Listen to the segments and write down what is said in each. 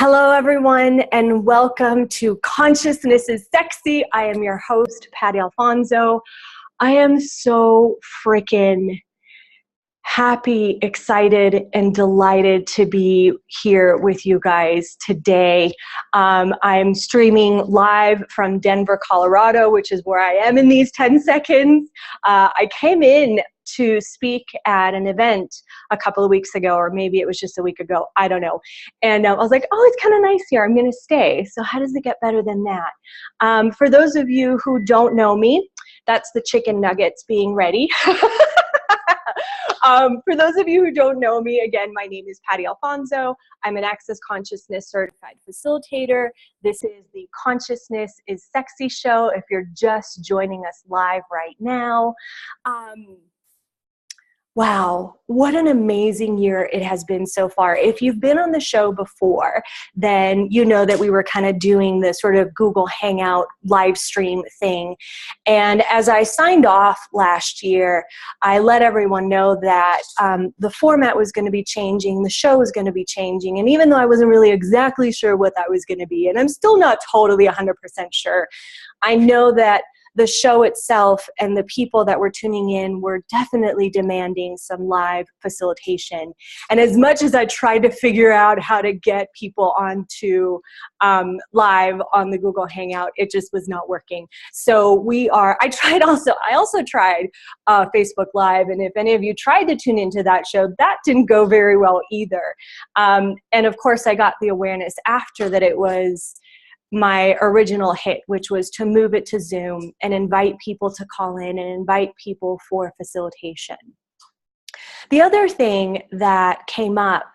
Hello, everyone, and welcome to Consciousness is Sexy. I am your host, Patty Alfonso. I am so freaking happy, excited, and delighted to be here with you guys today. I'm streaming live from Denver, Colorado, which is where I am in these 10 seconds. I came in to speak at an event a couple of weeks ago, or maybe it was just a week ago, I don't know. And I was like, oh, it's kind of nice here, I'm gonna stay. So how does it get better than that? For those of you who don't know me, that's the chicken nuggets being ready. For those of you who don't know me, again, my name is Patty Alfonso. I'm an Access Consciousness certified facilitator. This is the Consciousness is Sexy show if you're just joining us live right now. Wow, what an amazing year it has been so far. If you've been on the show before, then you know that we were kind of doing the sort of Google Hangout live stream thing. And as I signed off last year, I let everyone know that the format was going to be changing, the show was going to be changing. And even though I wasn't really exactly sure what that was going to be, and I'm still not totally 100% sure, I know that the show itself and the people that were tuning in were definitely demanding some live facilitation. And as much as I tried to figure out how to get people onto live on the Google Hangout, it just was not working. So I also tried Facebook Live, and if any of you tried to tune into that show, that didn't go very well either. And of course, I got the awareness after that it was my original hit, which was to move it to Zoom and invite people to call in and invite people for facilitation. The other thing that came up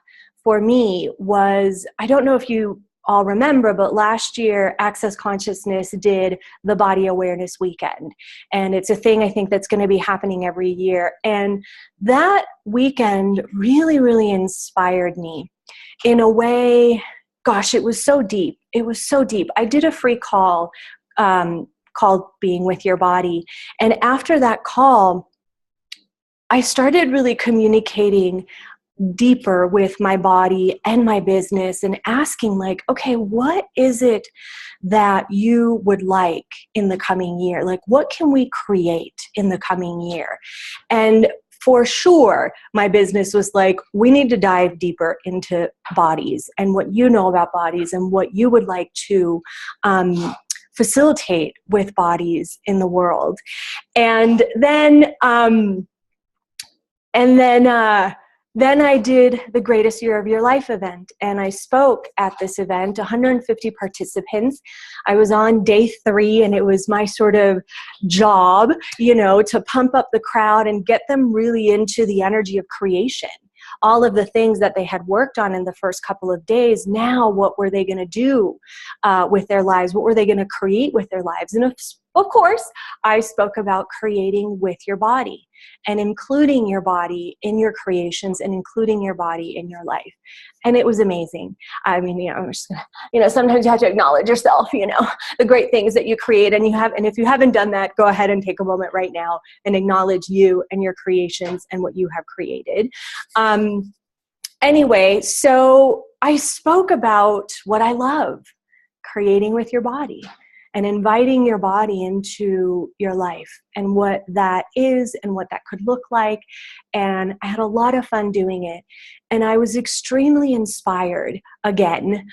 for me was, I don't know if you all remember, but last year Access Consciousness did the Body Awareness Weekend. And it's a thing I think that's going to be happening every year. And that weekend really, really inspired me in a way. Gosh, it was so deep. It was so deep. I did a free call called Being With Your Body. And after that call, I started really communicating deeper with my body and my business and asking like, okay, what is it that you would like in the coming year? Like, what can we create in the coming year? And for sure, my business was like, we need to dive deeper into bodies and what you know about bodies and what you would like to facilitate with bodies in the world. And then I did the Greatest Year of Your Life event, and I spoke at this event, 150 participants. I was on day 3, and it was my sort of job, to pump up the crowd and get them really into the energy of creation. All of the things that they had worked on in the first couple of days, now what were they going to do with their lives? What were they going to create with their lives? And of course, I spoke about creating with your body and including your body in your creations and including your body in your life. And it was amazing. I mean, I'm just gonna, sometimes you have to acknowledge yourself, the great things that you create. And if you haven't done that, go ahead and take a moment right now and acknowledge you and your creations and what you have created. Anyway, so I spoke about what I love, creating with your body and inviting your body into your life and what that is and what that could look like. And I had a lot of fun doing it. And I was extremely inspired, again,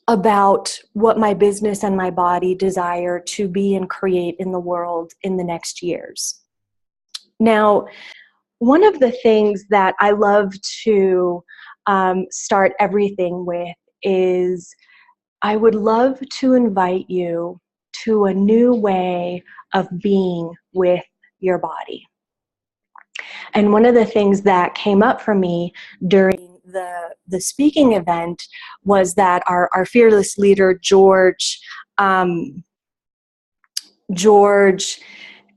about what my business and my body desire to be and create in the world in the next years. Now, one of the things that I love to start everything with is I would love to invite you to a new way of being with your body. And one of the things that came up for me during the speaking event was that our fearless leader, George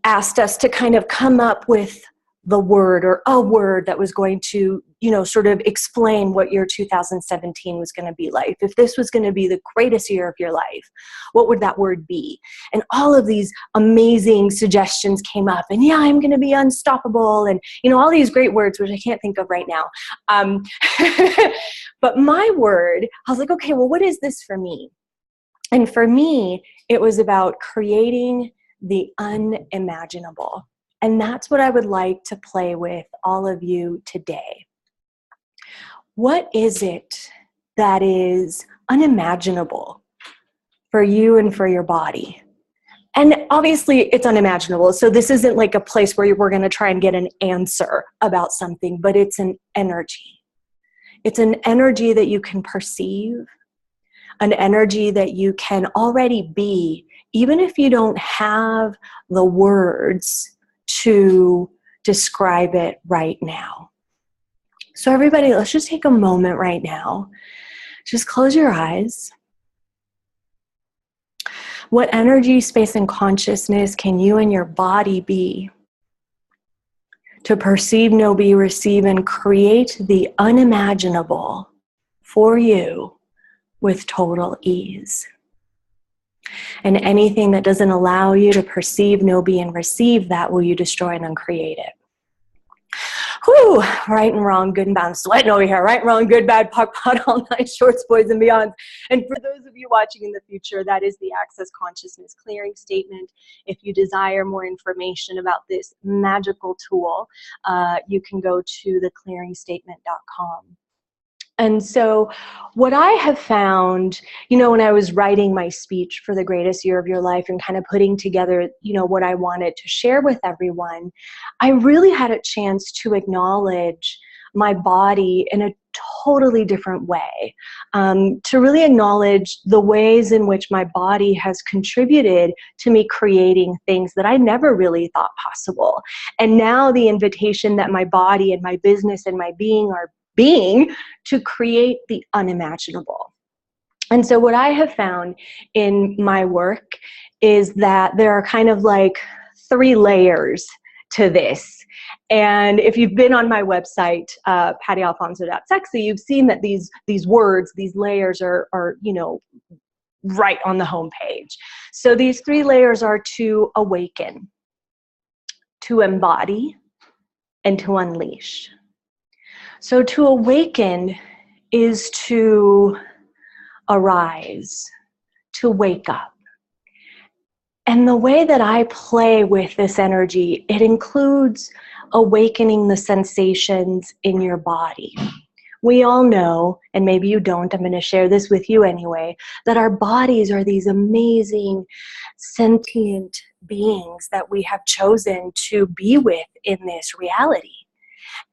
asked us to kind of come up with the word or a word that was going to, you know, sort of explain what your 2017 was going to be like. If this was going to be the greatest year of your life, what would that word be? And all of these amazing suggestions came up. And yeah, I'm going to be unstoppable. And, you know, all these great words, which I can't think of right now. But my word, I was like, okay, well, what is this for me? And for me, it was about creating the unimaginable. And that's what I would like to play with all of you today. What is it that is unimaginable for you and for your body? And obviously it's unimaginable. So this isn't like a place where we're going to try and get an answer about something, but it's an energy. It's an energy that you can perceive, an energy that you can already be, even if you don't have the words to describe it right now. So everybody, let's just take a moment right now. Just close your eyes. What energy, space, and consciousness can you and your body be to perceive, know, be, receive, and create the unimaginable for you with total ease? And anything that doesn't allow you to perceive, know, be, and receive that, will you destroy and uncreate it? Whew, right and wrong, good and bad. I'm sweating over here. Right and wrong, good, bad, puck, pot, all night, shorts, boys, and beyond. And for those of you watching in the future, that is the Access Consciousness Clearing Statement. If you desire more information about this magical tool, you can go to theclearingstatement.com. And so what I have found, you know, when I was writing my speech for the greatest year of your life and kind of putting together, you know, what I wanted to share with everyone, I really had a chance to acknowledge my body in a totally different way, to really acknowledge the ways in which my body has contributed to me creating things that I never really thought possible. And now the invitation that my body and my business and my being are being to create the unimaginable. And so what I have found in my work is that there are kind of like 3 layers to this. And if you've been on my website, pattyalfonso.sexy, you've seen that these words, these layers are, you know, right on the homepage. So these 3 layers are to awaken, to embody, and to unleash. So to awaken is to arise, to wake up. And the way that I play with this energy, it includes awakening the sensations in your body. We all know, and maybe you don't, I'm going to share this with you anyway, that our bodies are these amazing sentient beings that we have chosen to be with in this reality.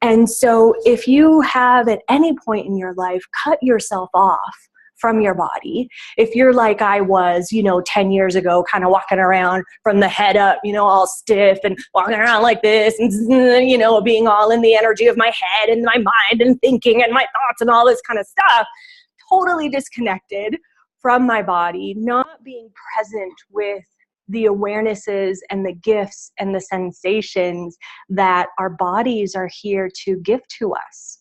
And so if you have at any point in your life cut yourself off from your body, if you're like I was, you know, 10 years ago, kind of walking around from the head up, you know, all stiff and walking around like this and, you know, being all in the energy of my head and my mind and thinking and my thoughts and all this kind of stuff, totally disconnected from my body, not being present with the awarenesses and the gifts and the sensations that our bodies are here to give to us.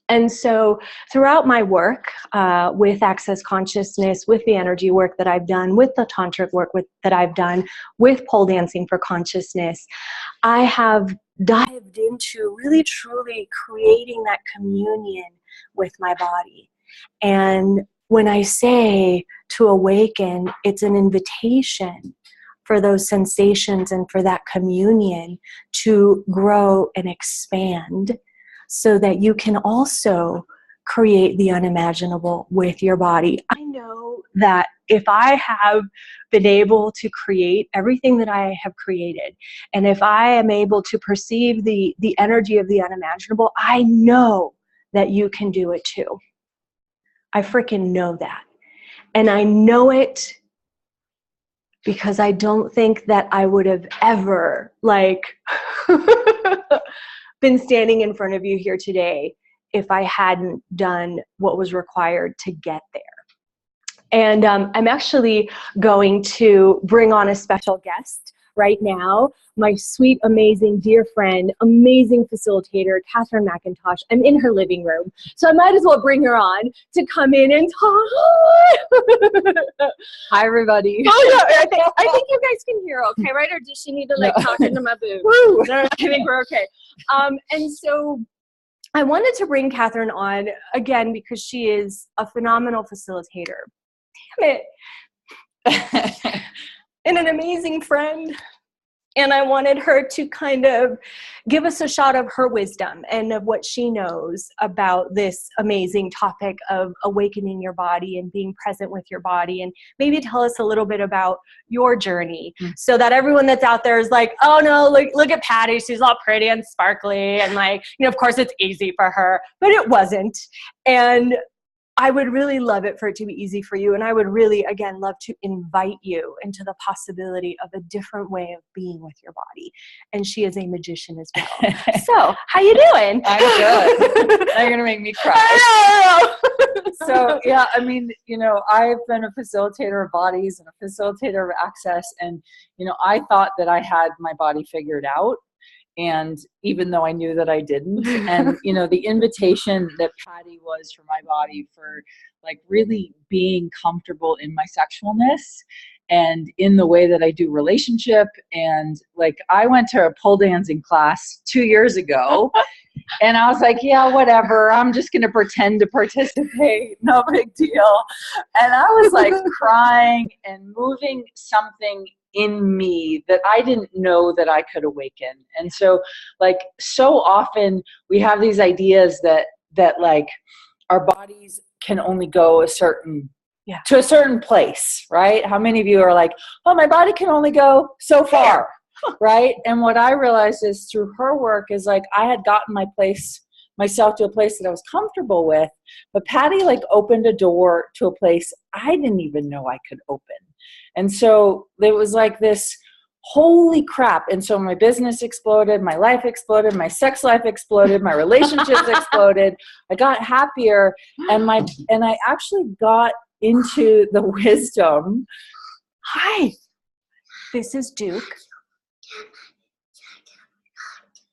And so throughout my work with Access Consciousness, with the energy work that I've done, with the tantric work that I've done, with pole dancing for consciousness, I have dived into really truly creating that communion with my body. And when I say to awaken, it's an invitation for those sensations and for that communion to grow and expand so that you can also create the unimaginable with your body. I know that if I have been able to create everything that I have created, and if I am able to perceive the energy of the unimaginable, I know that you can do it too. I freaking know that. And I know it because I don't think that I would have ever, like, been standing in front of you here today if I hadn't done what was required to get there. And I'm actually going to bring on a special guest right now my sweet, amazing, dear friend, amazing facilitator, Catherine McIntosh. I'm in her living room, so I might as well bring her on to come in and talk. Hi, everybody. Oh, yeah, I think you guys can hear okay, right? Or does she need to like talk into my boob? Woo! No, I think we're okay. And so I wanted to bring Catherine on again because she is a phenomenal facilitator. Damn it. And an amazing friend. And I wanted her to kind of give us a shot of her wisdom and of what she knows about this amazing topic of awakening your body and being present with your body, and maybe tell us a little bit about your journey so that everyone that's out there is like, oh no, look at Patty. She's all pretty and sparkly. And like, you know, of course it's easy for her, but it wasn't. And I would really love it for it to be easy for you. And I would really, again, love to invite you into the possibility of a different way of being with your body. And she is a magician as well. So, how you doing? I'm good. Now you're going to make me cry. I know. So, yeah, I mean, you know, I've been a facilitator of bodies and a facilitator of access. And, you know, I thought that I had my body figured out. And even though I knew that I didn't, and, you know, the invitation that Patty was for my body for like really being comfortable in my sexualness and in the way that I do relationship. And like, I went to a pole dancing class 2 years ago and I was like, yeah, whatever. I'm just going to pretend to participate. No big deal. And I was like crying and moving something in me that I didn't know that I could awaken. And so like so often we have these ideas that like our bodies can only go a certain to a certain place, right? How many of you are like, oh, my body can only go so far, right? And what I realized is through her work is like I had gotten myself to a place that I was comfortable with, but Patty like opened a door to a place I didn't even know I could open. And so it was like this, holy crap. And so my business exploded, my life exploded, my sex life exploded, my relationships exploded. I got happier and I actually got into the wisdom. Hi, this is Duke.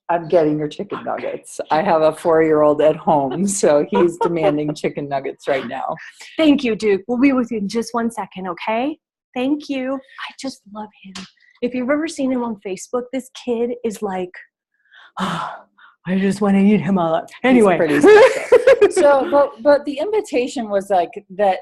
I'm getting your chicken nuggets. I have a 4-year-old at home, so he's demanding chicken nuggets right now. Thank you, Duke. We'll be with you in just 1 second, okay? Thank you. I just love him. If you've ever seen him on Facebook, this kid is like, oh, I just want to eat him up. Anyway. So, but the invitation was like that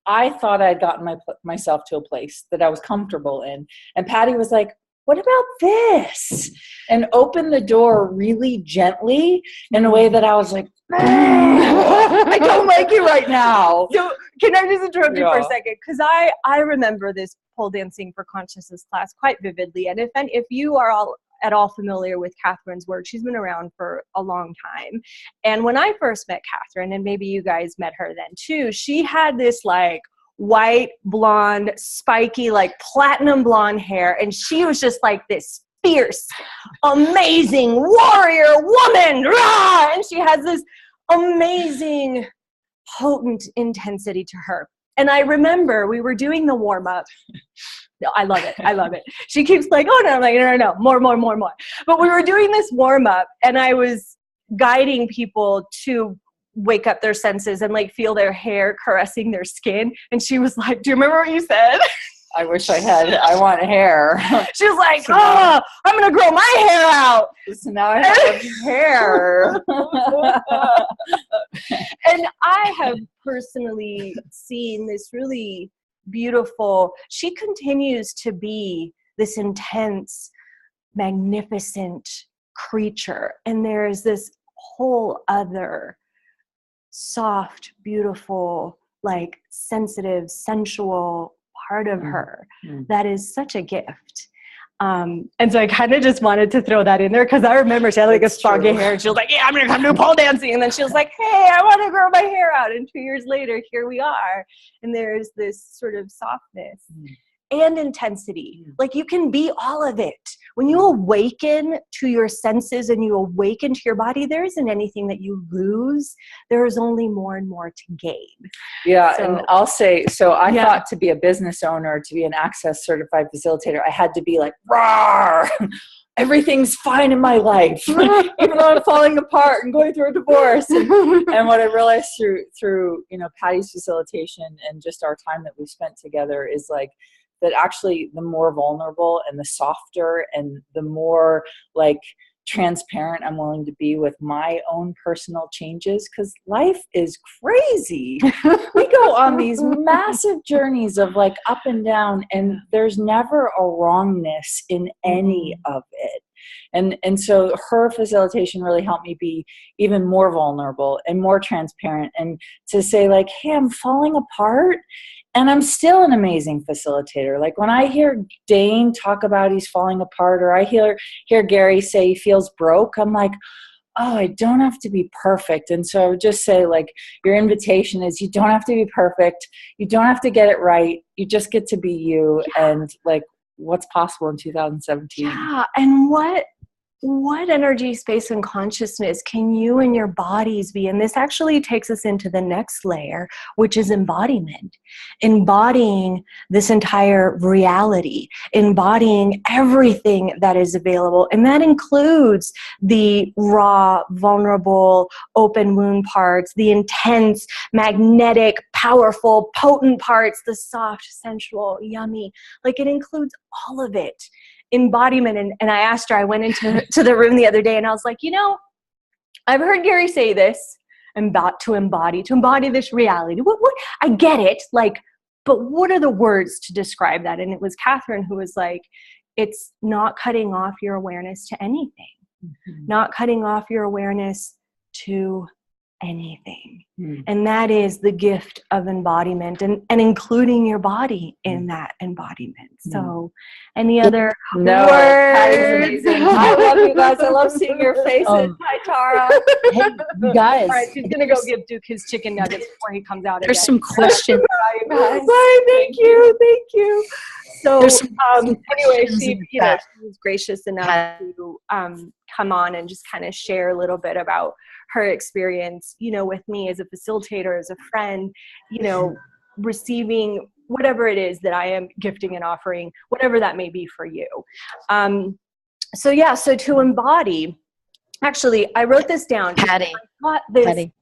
I thought I'd gotten myself to a place that I was comfortable in. And Patty was like, what about this? And opened the door really gently in a way that I was like, I don't like you right now. So can I just interrupt you for a second? Because I remember this pole dancing for consciousness class quite vividly. And if you are at all familiar with Catherine's work, she's been around for a long time. And when I first met Catherine, and maybe you guys met her then too, she had this like white, blonde, spiky, like platinum blonde hair. And she was just like this fierce, amazing warrior woman. Rah! And she has this amazing, potent intensity to her. And I remember we were doing the warm-up. No, I love it. I love it. She keeps like, oh, no. I'm like, no. More. But we were doing this warm-up, and I was guiding people to wake up their senses and like feel their hair caressing their skin. And she was like, do you remember what you said? I wish I had. I want hair. She was like, I'm going to grow my hair out. So now I have hair. And I have personally seen this really beautiful, she continues to be this intense, magnificent creature. And there's this whole other soft, beautiful, like sensitive, sensual part of her that is such a gift. And so I kind of just wanted to throw that in there because I remember she had like a soggy hair and she was like, yeah, I'm going to come do pole dancing. And then she was like, hey, I want to grow my hair out. And 2 years later, here we are. And there's this sort of softness and intensity. Like you can be all of it when you awaken to your senses and you awaken to your body, there isn't anything that you lose. There is only more and more to gain. Yeah. And I'll say, so I thought to be a business owner, to be an access certified facilitator, I had to be like, rawr, everything's fine in my life, even though I'm falling apart and going through a divorce. And what I realized through, you know, Patty's facilitation and just our time that we spent together is like, that actually the more vulnerable and the softer and the more like transparent I'm willing to be with my own personal changes, because life is crazy. We go on these massive journeys of like up and down, and there's never a wrongness in any of it. And so her facilitation really helped me be even more vulnerable and more transparent, and to say like, hey, I'm falling apart and I'm still an amazing facilitator. Like when I hear Dane talk about he's falling apart, or I hear Gary say he feels broke, I'm like, oh, I don't have to be perfect. And so I would just say, like, your invitation is you don't have to be perfect. You don't have to get it right. You just get to be you. And like, what's possible in 2017. Yeah. And what energy, space, and consciousness can you and your bodies be? And this actually takes us into the next layer, which is embodiment. Embodying this entire reality, embodying everything that is available. And that includes the raw, vulnerable, open wound parts, the intense, magnetic, powerful, potent parts, the soft, sensual, yummy. Like, it includes all of it. Embodiment. And I asked her, I went into the room the other day and I was like, you know, I've heard Gary say this, to embody this reality. What I get it, like, but what are the words to describe that? And it was Catherine who was like, it's not cutting off your awareness to anything, not cutting off your awareness to anything. And that is the gift of embodiment, and including your body in that embodiment. So any other words? I love you guys. I love seeing your faces. Hi, Tara. Hey, you guys. All right, she's going to go give Duke his chicken nuggets before he comes out. There's some questions. Bye, thank you. So anyway, she was gracious enough to come on and just kind of share a little bit about her experience, you know, with me as a facilitator, as a friend, you know, receiving whatever it is that I am gifting and offering, whatever that may be for you. So to embody, actually, I wrote this down. Patty, Patty,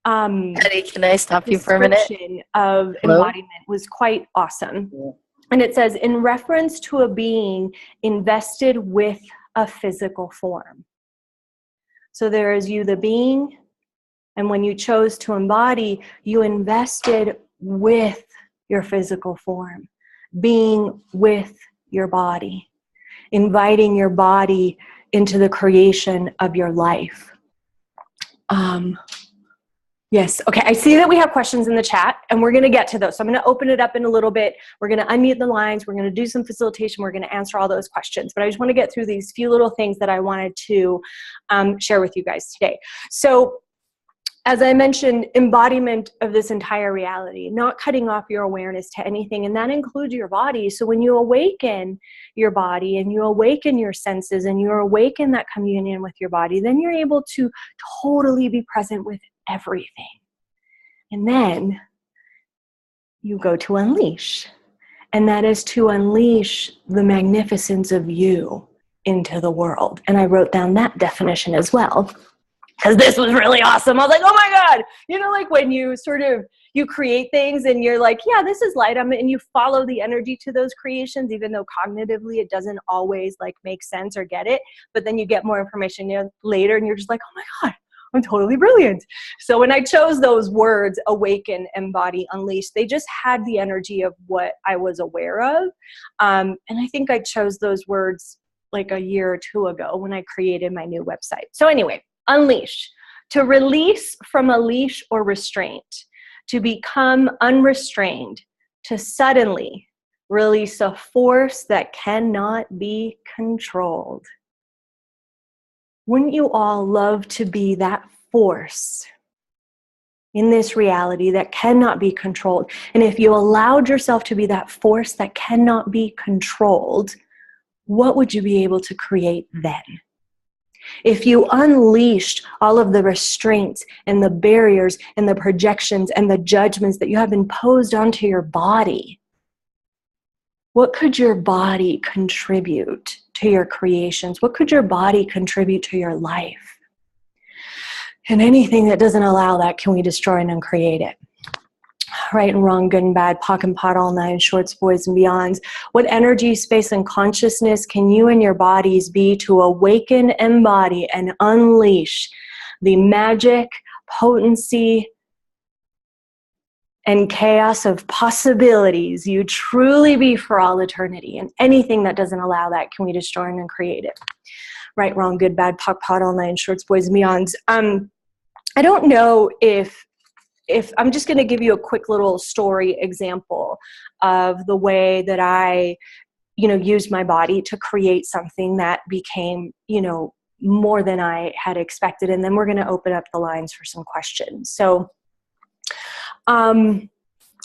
can I stop you for a minute? Of embodiment was quite awesome. Yeah. And it says, in reference to a being invested with a physical form. So there is you, the being, and when you chose to embody, you invested with your physical form, being with your body, inviting your body into the creation of your life. Yes. Okay. I see that we have questions in the chat, and we're going to get to those. So I'm going to open it up in a little bit. We're going to unmute the lines. We're going to do some facilitation. We're going to answer all those questions. But I just want to get through these few little things that I wanted to share with you guys today. So as I mentioned, embodiment of this entire reality, not cutting off your awareness to anything, and that includes your body. So when you awaken your body and you awaken your senses and you awaken that communion with your body, then you're able to totally be present with everything. And then you go to unleash, and that is to unleash the magnificence of you into the world. And I wrote down that definition as well, because this was really awesome. I was like, oh my God, you know, like when you you create things and you're like, yeah, this is light. And you follow the energy to those creations, even though cognitively it doesn't always like make sense or get it. But then you get more information later and you're just like, oh my God, I'm totally brilliant. So when I chose those words, awaken, embody, unleash, they just had the energy of what I was aware of. And I think I chose those words like a year or two ago when I created my new website. So anyway, unleash, to release from a leash or restraint, to become unrestrained, to suddenly release a force that cannot be controlled. Wouldn't you all love to be that force in this reality that cannot be controlled? And if you allowed yourself to be that force that cannot be controlled, what would you be able to create then? If you unleashed all of the restraints and the barriers and the projections and the judgments that you have imposed onto your body, what could your body contribute to your creations? What could your body contribute to your life? And anything that doesn't allow that, can we destroy and uncreate it? Right and wrong, good and bad, POC and POD, all nine, shorts, boys and beyonds. What energy, space, and consciousness can you and your bodies be to awaken, embody, and unleash the magic, potency, and chaos of possibilities you truly be for all eternity? And anything that doesn't allow that, can we destroy and uncreate it? Right, wrong, good, bad, POC, POD, all nine, shorts, boys and beyonds. I don't know if I'm just going to give you a quick little story example of the way that I, used my body to create something that became, more than I had expected. And then we're going to open up the lines for some questions. So, I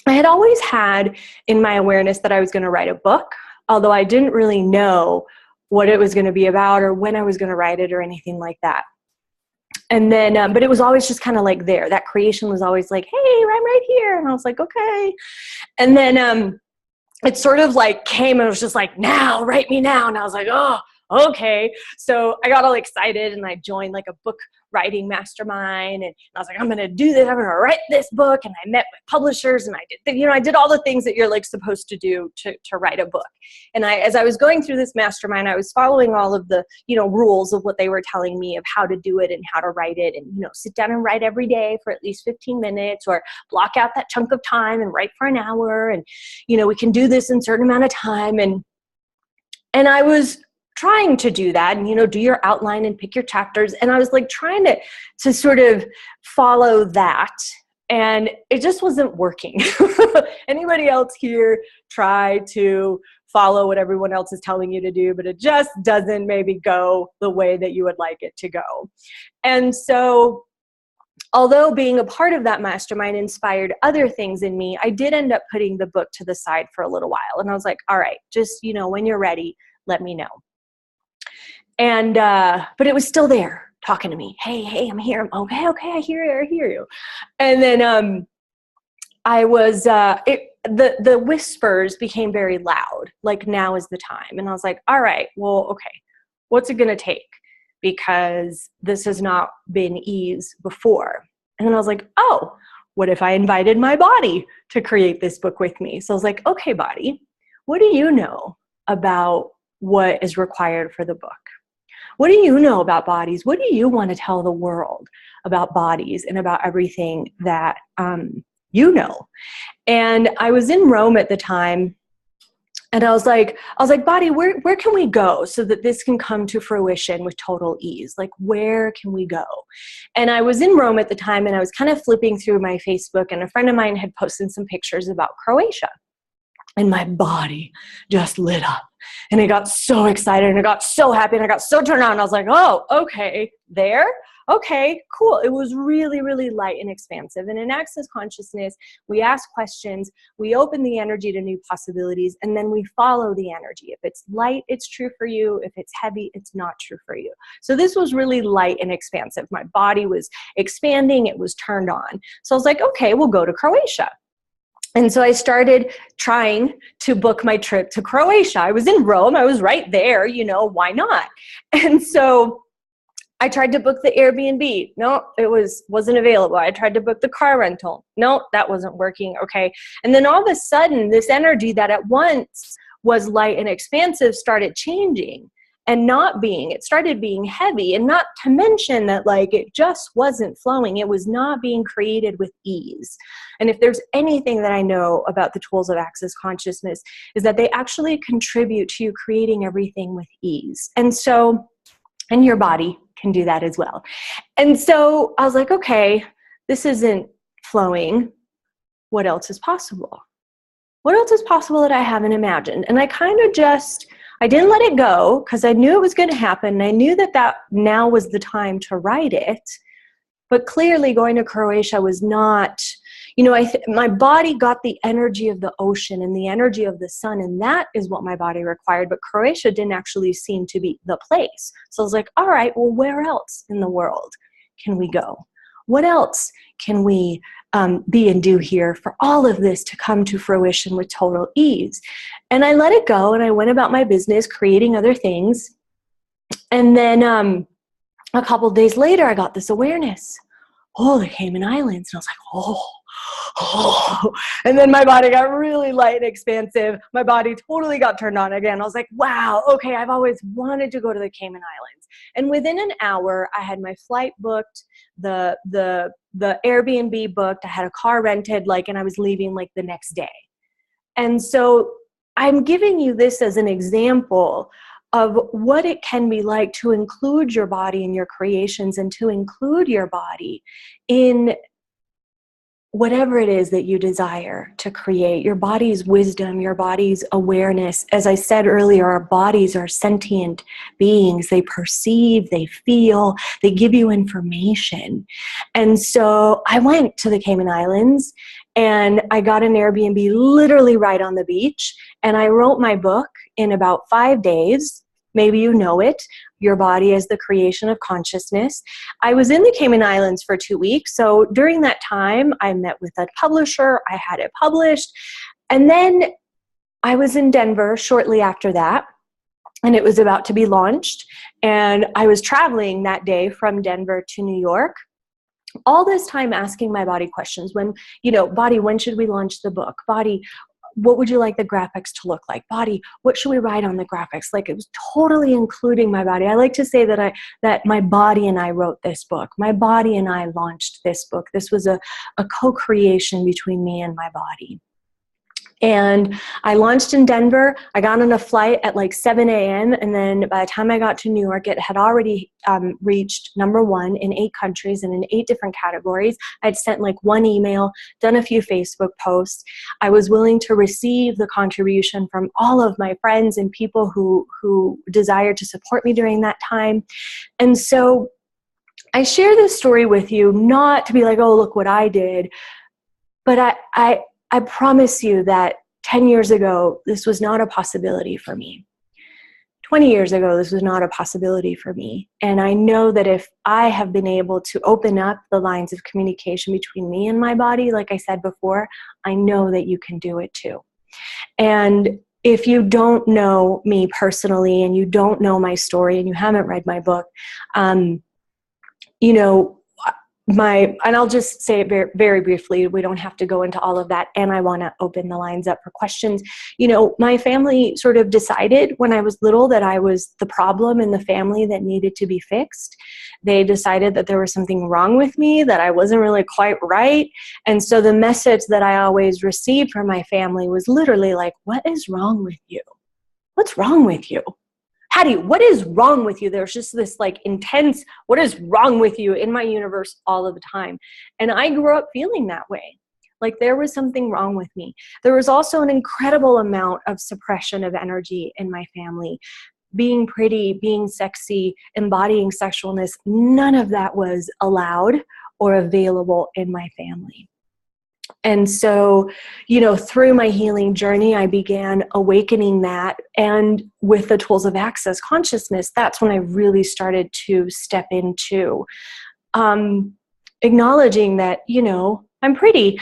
had always had in my awareness that I was going to write a book, although I didn't really know what it was going to be about or when I was going to write it or anything like that. And then, but it was always just kind of like there. That creation was always like, hey, I'm right here. And I was like, okay. And then it sort of like came and it was just like, now, write me now. And I was like, oh, okay. So I got all excited and I joined like a book writing mastermind. And I was like, I'm going to do this. I'm going to write this book. And I met with publishers and I did all the things that you're like supposed to do to write a book. And as I was going through this mastermind, I was following all of the, rules of what they were telling me of how to do it and how to write it. And, sit down and write every day for at least 15 minutes or block out that chunk of time and write for an hour. And, we can do this in a certain amount of time. And I was trying to do that and, do your outline and pick your chapters. And I was like trying to sort of follow that. And it just wasn't working. Anybody else here try to follow what everyone else is telling you to do, but it just doesn't maybe go the way that you would like it to go. And so although being a part of that mastermind inspired other things in me, I did end up putting the book to the side for a little while. And I was like, all right, just, when you're ready, let me know. And, but it was still there talking to me. Hey, I'm here. Okay, I hear you. And then, I was, the whispers became very loud, like now is the time. And I was like, all right, well, okay, what's it going to take? Because this has not been ease before. And then I was like, oh, what if I invited my body to create this book with me? So I was like, okay, body, what do you know about what is required for the book? What do you know about bodies? What do you want to tell the world about bodies and about everything that you know? And I was in Rome at the time, and I was like, body, where can we go so that this can come to fruition with total ease? Like, where can we go? And I was in Rome at the time, and I was kind of flipping through my Facebook, and a friend of mine had posted some pictures about Croatia. And my body just lit up. And I got so excited and I got so happy and I got so turned on. And I was like, oh, okay, there? Okay, cool. It was really, really light and expansive. And in Access Consciousness, we ask questions, we open the energy to new possibilities, and then we follow the energy. If it's light, it's true for you. If it's heavy, it's not true for you. So this was really light and expansive. My body was expanding. It was turned on. So I was like, okay, we'll go to Croatia. And so I started trying to book my trip to Croatia. I was in Rome. I was right there, why not? And so I tried to book the Airbnb. No, it wasn't available. I tried to book the car rental. No, that wasn't working. Okay. And then all of a sudden, this energy that at once was light and expansive started changing and it started being heavy, and not to mention that it just wasn't flowing. It was not being created with ease. And if there's anything that I know about the tools of Access Consciousness is that they actually contribute to you creating everything with ease. And your body can do that as well. And so I was like, okay, this isn't flowing. What else is possible? What else is possible that I haven't imagined? And I kind of I didn't let it go because I knew it was going to happen. And I knew that now was the time to write it. But clearly going to Croatia was not, my body got the energy of the ocean and the energy of the sun, and that is what my body required. But Croatia didn't actually seem to be the place. So I was like, all right, well, where else in the world can we go? What else can we be and do here for all of this to come to fruition with total ease? And I let it go, and I went about my business creating other things. And then a couple of days later, I got this awareness. Oh, the Cayman Islands. And I was like, oh. And then my body got really light and expansive. My body totally got turned on again. I was like, wow, okay, I've always wanted to go to the Cayman Islands. And within an hour, I had my flight booked, the Airbnb booked, I had a car rented, and I was leaving the next day. And so I'm giving you this as an example of what it can be like to include your body in your creations, and to include your body in whatever it is that you desire to create. Your body's wisdom, your body's awareness. As I said earlier, our bodies are sentient beings. They perceive, they feel, they give you information. And so I went to the Cayman Islands, and I got an Airbnb literally right on the beach, and I wrote my book in about 5 days. Maybe you know it, Your Body as the Creation of Consciousness. I was in the Cayman Islands for 2 weeks, so during that time, I met with a publisher, I had it published, and then I was in Denver shortly after that, and it was about to be launched, and I was traveling that day from Denver to New York. All this time asking my body questions. Body, when should we launch the book? Body, what would you like the graphics to look like? Body, what should we write on the graphics? It was totally including my body. I like to say that my body and I wrote this book. My body and I launched this book. This was a co-creation between me and my body. And I launched in Denver. I got on a flight at 7 a.m. And then by the time I got to New York, it had already reached #1 in 8 countries and in 8 different categories. I'd sent 1 email, done a few Facebook posts. I was willing to receive the contribution from all of my friends and people who desired to support me during that time. And so I share this story with you, not to be oh, look what I did, but I promise you that 10 years ago, this was not a possibility for me. 20 years ago, this was not a possibility for me. And I know that if I have been able to open up the lines of communication between me and my body, like I said before, I know that you can do it too. And if you don't know me personally, and you don't know my story, and you haven't read my book, and I'll just say it very, very briefly. We don't have to go into all of that. And I want to open the lines up for questions. My family sort of decided when I was little that I was the problem in the family that needed to be fixed. They decided that there was something wrong with me, that I wasn't really quite right. And so the message that I always received from my family was literally what is wrong with you? What's wrong with you? Hattie, what is wrong with you? There's just this intense, what is wrong with you in my universe all of the time. And I grew up feeling that way. There was something wrong with me. There was also an incredible amount of suppression of energy in my family. Being pretty, being sexy, embodying sexualness, none of that was allowed or available in my family. And so, through my healing journey, I began awakening that. And with the tools of access consciousness, that's when I really started to step into acknowledging that, I'm pretty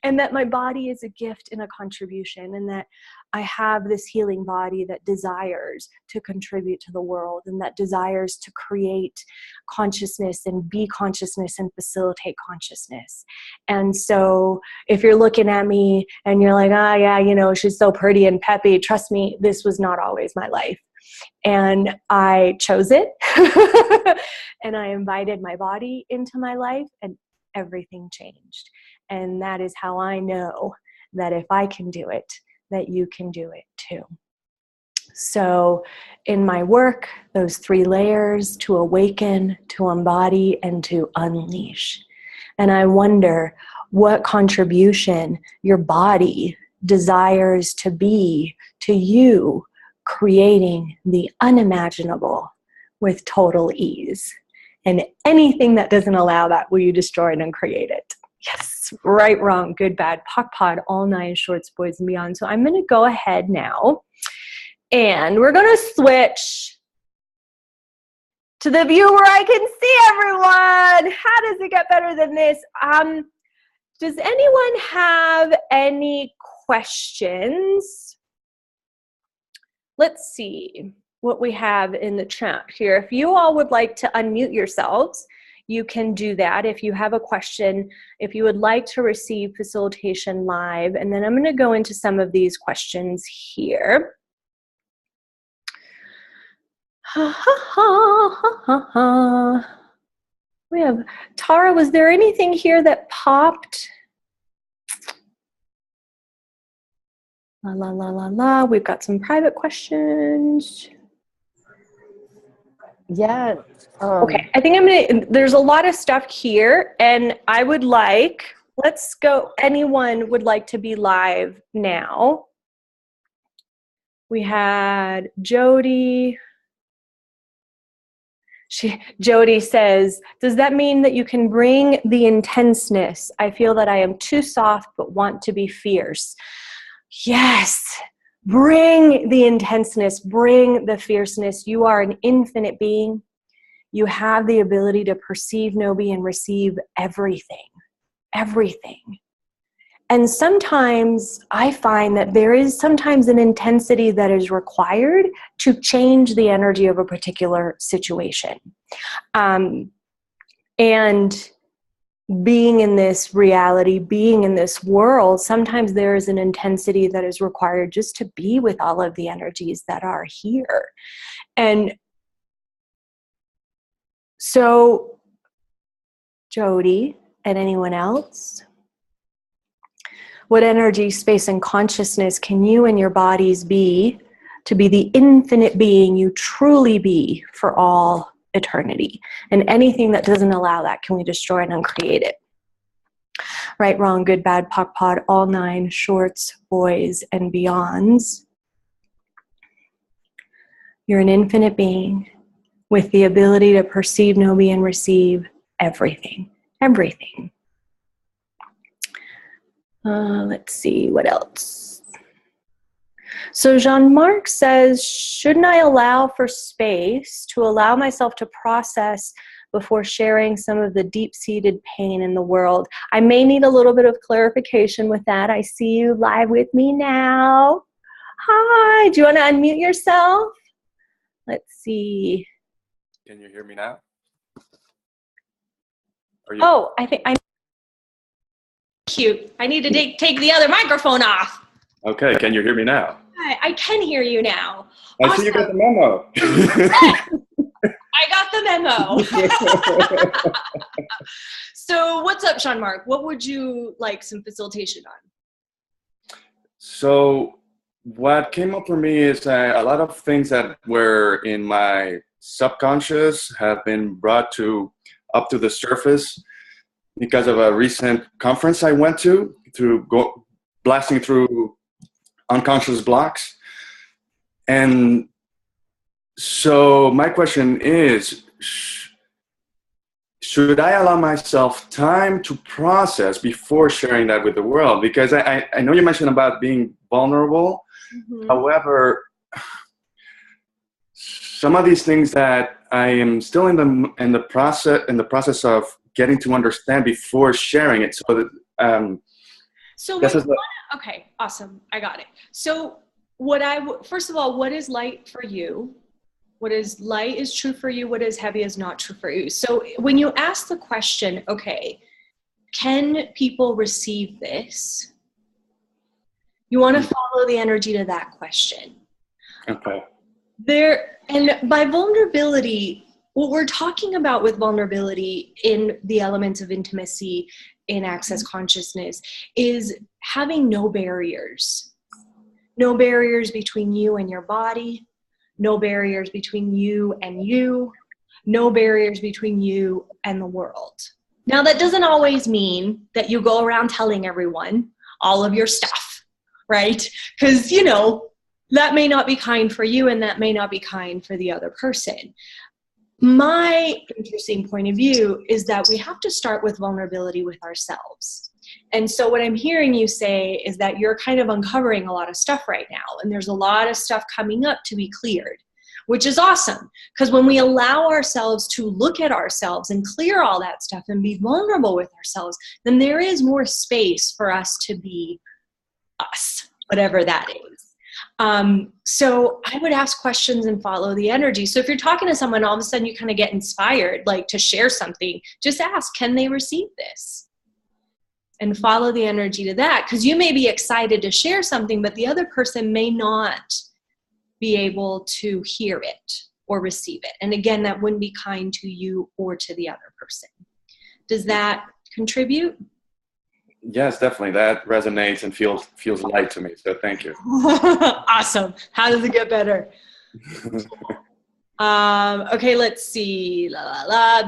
and that my body is a gift and a contribution, and that I have this healing body that desires to contribute to the world, and that desires to create consciousness and be consciousness and facilitate consciousness. And so if you're looking at me and you're yeah, she's so pretty and peppy, trust me, this was not always my life. And I chose it and I invited my body into my life, and everything changed. And that is how I know that if I can do it, that you can do it too. So in my work, those 3 layers: to awaken, to embody, and to unleash. And I wonder what contribution your body desires to be to you, creating the unimaginable with total ease. And anything that doesn't allow that, will you destroy it and create it? Yes, right, wrong, good, bad, POC, POD, all 9 shorts, boys, and beyond. So I'm going to go ahead now, and we're going to switch to the view where I can see everyone. How does it get better than this? Does anyone have any questions? Let's see what we have in the chat here. If you all would like to unmute yourselves, you can do that. If you have a question, if you would like to receive facilitation live, and then I'm going to go into some of these questions here. Ha ha ha ha ha ha. We have Tara. Was there anything here that popped? La la la la la. We've got some private questions. Yeah. Okay, I think I'm gonna, there's a lot of stuff here, and I would like, let's go, anyone would like to be live now. We had Jody. Jody says, does that mean that you can bring the intenseness? I feel that I am too soft but want to be fierce. Yes, bring the intenseness, bring the fierceness. You are an infinite being. You have the ability to perceive, know, be, and receive everything, everything. And sometimes I find that there is sometimes an intensity that is required to change the energy of a particular situation. And being in this reality, being in this world, sometimes there is an intensity that is required just to be with all of the energies that are here. And so, Jody and anyone else, what energy, space, and consciousness can you and your bodies be to be the infinite being you truly be for all eternity? And anything that doesn't allow that, can we destroy and uncreate it? Right, wrong, good, bad, POC, POD, all 9 shorts, boys, and beyonds. You're an infinite being with the ability to perceive, know, be, and receive everything. Everything. Let's see, what else? So Jean-Marc says, shouldn't I allow for space to allow myself to process before sharing some of the deep-seated pain in the world? I may need a little bit of clarification with that. I see you live with me now. Hi, do you want to unmute yourself? Let's see. Can you hear me now? Oh, I think I'm cute. I need to take the other microphone off. Okay, can you hear me now? I can hear you now. I see you got the memo. I got the memo. So what's up, Jean-Marc? What would you like some facilitation on? So what came up for me is a lot of things that were in my subconscious have been brought up to the surface because of a recent conference I went to go blasting through unconscious blocks. And so my question is, should I allow myself time to process before sharing that with the world? Because I know you mentioned about being vulnerable. Mm-hmm. However, some of these things that I am still in the process of getting to understand before sharing it. So that okay, awesome. I got it. So first of all, what is light for you? What is light is true for you? What is heavy is not true for you? So when you ask the question, okay, can people receive this? You want to follow the energy to that question. Okay. And by vulnerability, what we're talking about with vulnerability in the elements of intimacy, in access consciousness, is having no barriers. No barriers between you and your body. No barriers between you and you. No barriers between you and the world. Now, that doesn't always mean that you go around telling everyone all of your stuff, right? Because, that may not be kind for you and that may not be kind for the other person. my interesting point of view is that we have to start with vulnerability with ourselves. And so what I'm hearing you say is that you're kind of uncovering a lot of stuff right now, and there's a lot of stuff coming up to be cleared, which is awesome. Because when we allow ourselves to look at ourselves and clear all that stuff and be vulnerable with ourselves, then there is more space for us to be us, whatever that is. So I would ask questions and follow the energy. So if you're talking to someone, all of a sudden you kind of get inspired, like to share something, just ask, can they receive this? And follow the energy to that, because you may be excited to share something, but the other person may not be able to hear it or receive it. And again, that wouldn't be kind to you or to the other person. Does that contribute? Yes, definitely. That resonates and feels light to me. So thank you. Awesome. How does it get better? Okay, let's see.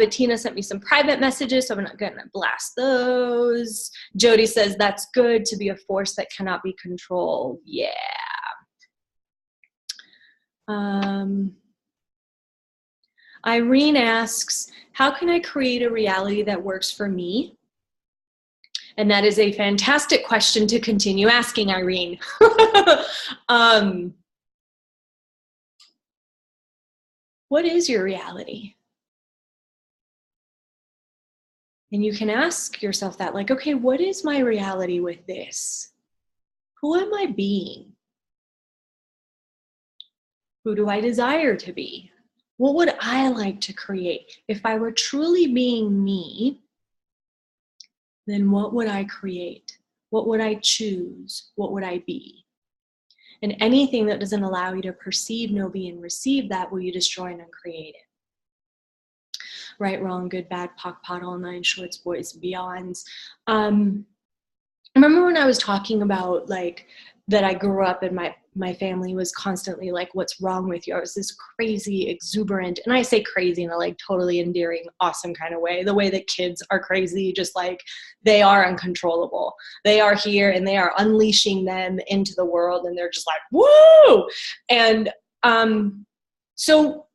Bettina sent me some private messages, so I'm not going to blast those. Jody says, that's good to be a force that cannot be controlled. Yeah. Irene asks, how can I create a reality that works for me? And that is a fantastic question to continue asking, Irene. What is your reality? And you can ask yourself that, like, okay, what is my reality with this? Who am I being? Who do I desire to be? What would I like to create? If I were truly being me, then what would I create? What would I choose? What would I be? And anything that doesn't allow you to perceive, know, be, and receive that, will you destroy and uncreate it? Right, wrong, good, bad, POC, pot, all nine shorts, boys, beyonds. Remember when I was talking about like that I grew up and my family was constantly like, what's wrong with you? I was this crazy, exuberant, and I say crazy in a like totally endearing, awesome kind of way. The way that kids are crazy, just like they are uncontrollable. They are here and they are unleashing them into the world and they're just like, woo! And so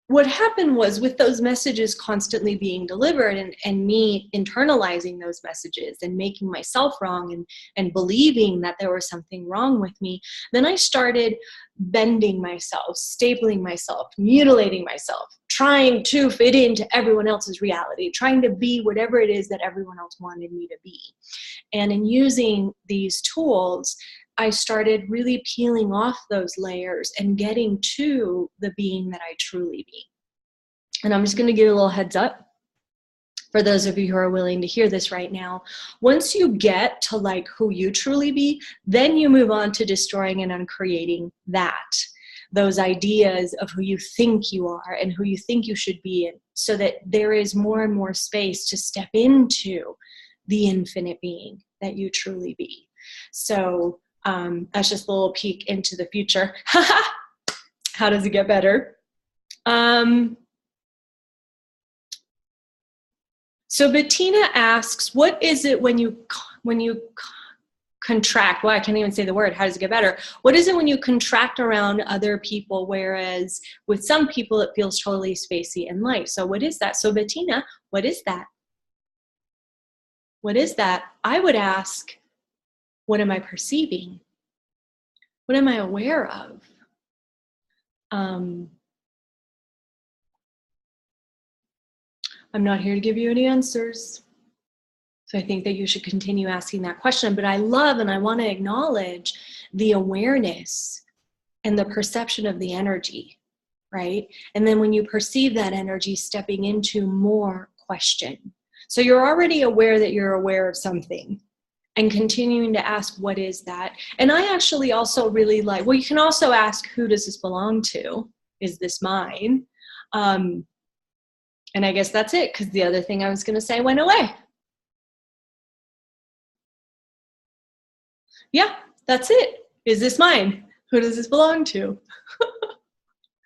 what happened was, with those messages constantly being delivered and me internalizing those messages and making myself wrong and believing that there was something wrong with me, then I started bending myself, stapling myself, mutilating myself, trying to fit into everyone else's reality, trying to be whatever it is that everyone else wanted me to be. And in using these tools, I started really peeling off those layers and getting to the being that I truly be. And I'm just going to give you a little heads up for those of you who are willing to hear this right now. Once you get to like who you truly be, then you move on to destroying and uncreating that. Those ideas of who you think you are and who you think you should be in, so that there is more and more space to step into the infinite being that you truly be. So that's just a little peek into the future. How does it get better? So Bettina asks, what is it when you contract? Well, I can't even say the word. How does it get better? What is it when you contract around other people, whereas with some people it feels totally spacey and light? So what is that? So Bettina, what is that? What is that? I would ask, what am I perceiving? What am I aware of? I'm not here to give you any answers. So I think that you should continue asking that question. But I love and I want to acknowledge the awareness and the perception of the energy, right? And then when you perceive that energy, stepping into more question. So you're already aware that you're aware of something, and continuing to ask, what is that? And I actually also really like, well, you can also ask, who does this belong to? Is this mine? And I guess that's it, because the other thing I was going to say went away. Yeah, that's it. Is this mine? Who does this belong to?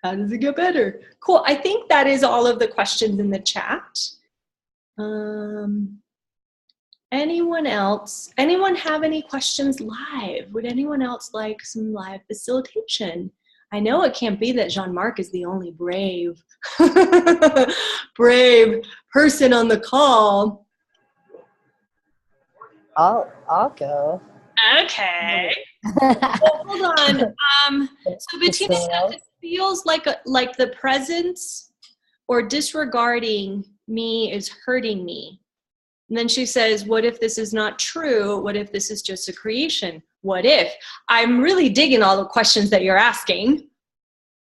How does it get better? Cool. I think that is all of the questions in the chat. Anyone else? Anyone have any questions live? Would anyone else like some live facilitation? I know it can't be that Jean-Marc is the only brave, brave person on the call. I'll go. Okay. Well, hold on. So Bettina says it feels like the presence or disregarding me is hurting me. And then she says, what if this is not true? What if this is just a creation? What if? I'm really digging all the questions that you're asking.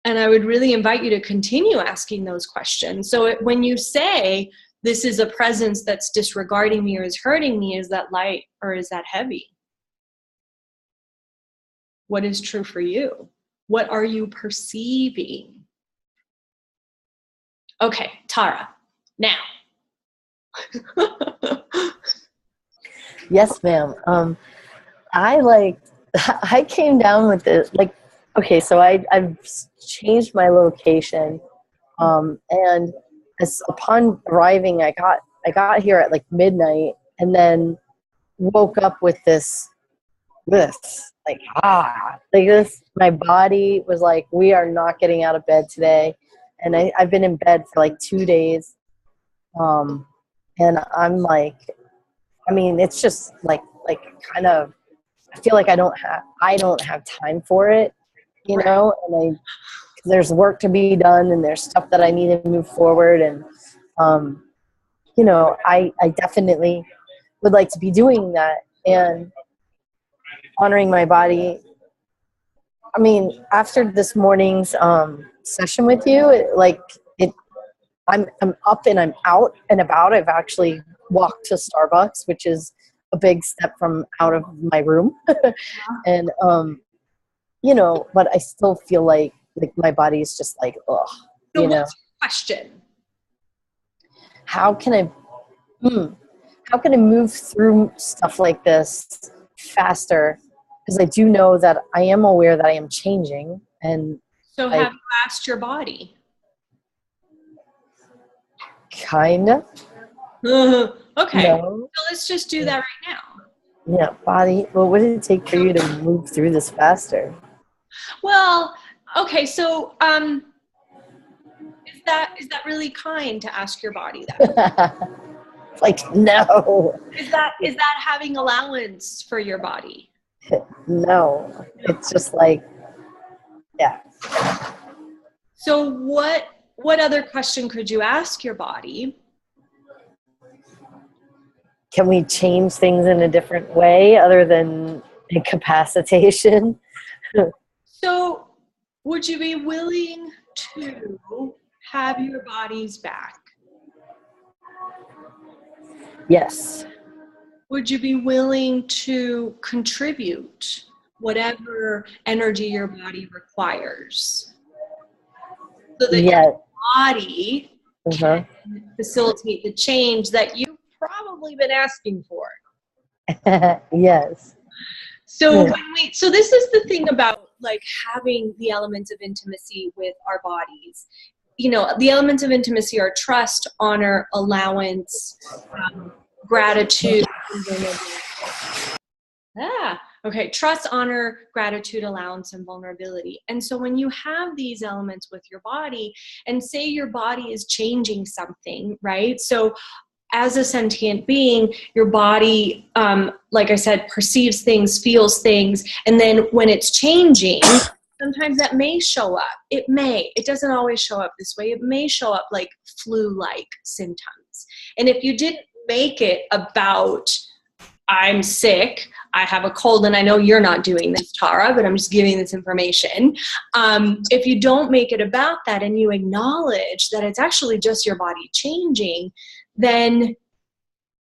And I would really invite you to continue asking those questions. So when you say, this is a presence that's disregarding me or is hurting me, is that light or is that heavy? What is true for you? What are you perceiving? Okay, Tara, now. Yes, ma'am. I came down with it, like, okay, so I've changed my location, and upon arriving, I got here at like midnight, and then woke up with this, like this. My body was like, we are not getting out of bed today, and I've been in bed for like 2 days, and I'm like, I mean, it's just like kind of, I feel like I don't have time for it, you know, and there's work to be done and there's stuff that I need to move forward. And, you know, I definitely would like to be doing that and honoring my body. I mean, after this morning's session with you, I'm up and I'm out and about. I've actually walked to Starbucks, which is a big step from out of my room. And, you know, but I still feel like my body is just like, ugh, so you know. what's your question? How can I move through stuff like this faster? Because I do know that I am aware that I am changing. And so have you asked your body? Kind of. Okay. No. So let's just do that right now. Yeah, body. Well, what did it take for you to move through this faster? Well, okay. So, is that really kind to ask your body that? Like, no. Is that having allowance for your body? No. It's just like, yeah. So what other question could you ask your body? Can we change things in a different way other than incapacitation? So would you be willing to have your bodies back? Yes. Would you be willing to contribute whatever energy your body requires? So that your body can facilitate the change that you've probably been asking for. Yes. So so this is the thing about like having the elements of intimacy with our bodies. You know, the elements of intimacy are trust, honor, allowance, gratitude. Okay. Trust, honor, gratitude, allowance, and vulnerability. And so when you have these elements with your body, and say your body is changing something, right? So as a sentient being, your body, like I said, perceives things, feels things, and then when it's changing, sometimes that may show up. It doesn't always show up this way. It may show up like flu-like symptoms. And if you didn't make it about, I'm sick, I have a cold, and I know you're not doing this, Tara, but I'm just giving this information. If you don't make it about that and you acknowledge that it's actually just your body changing, then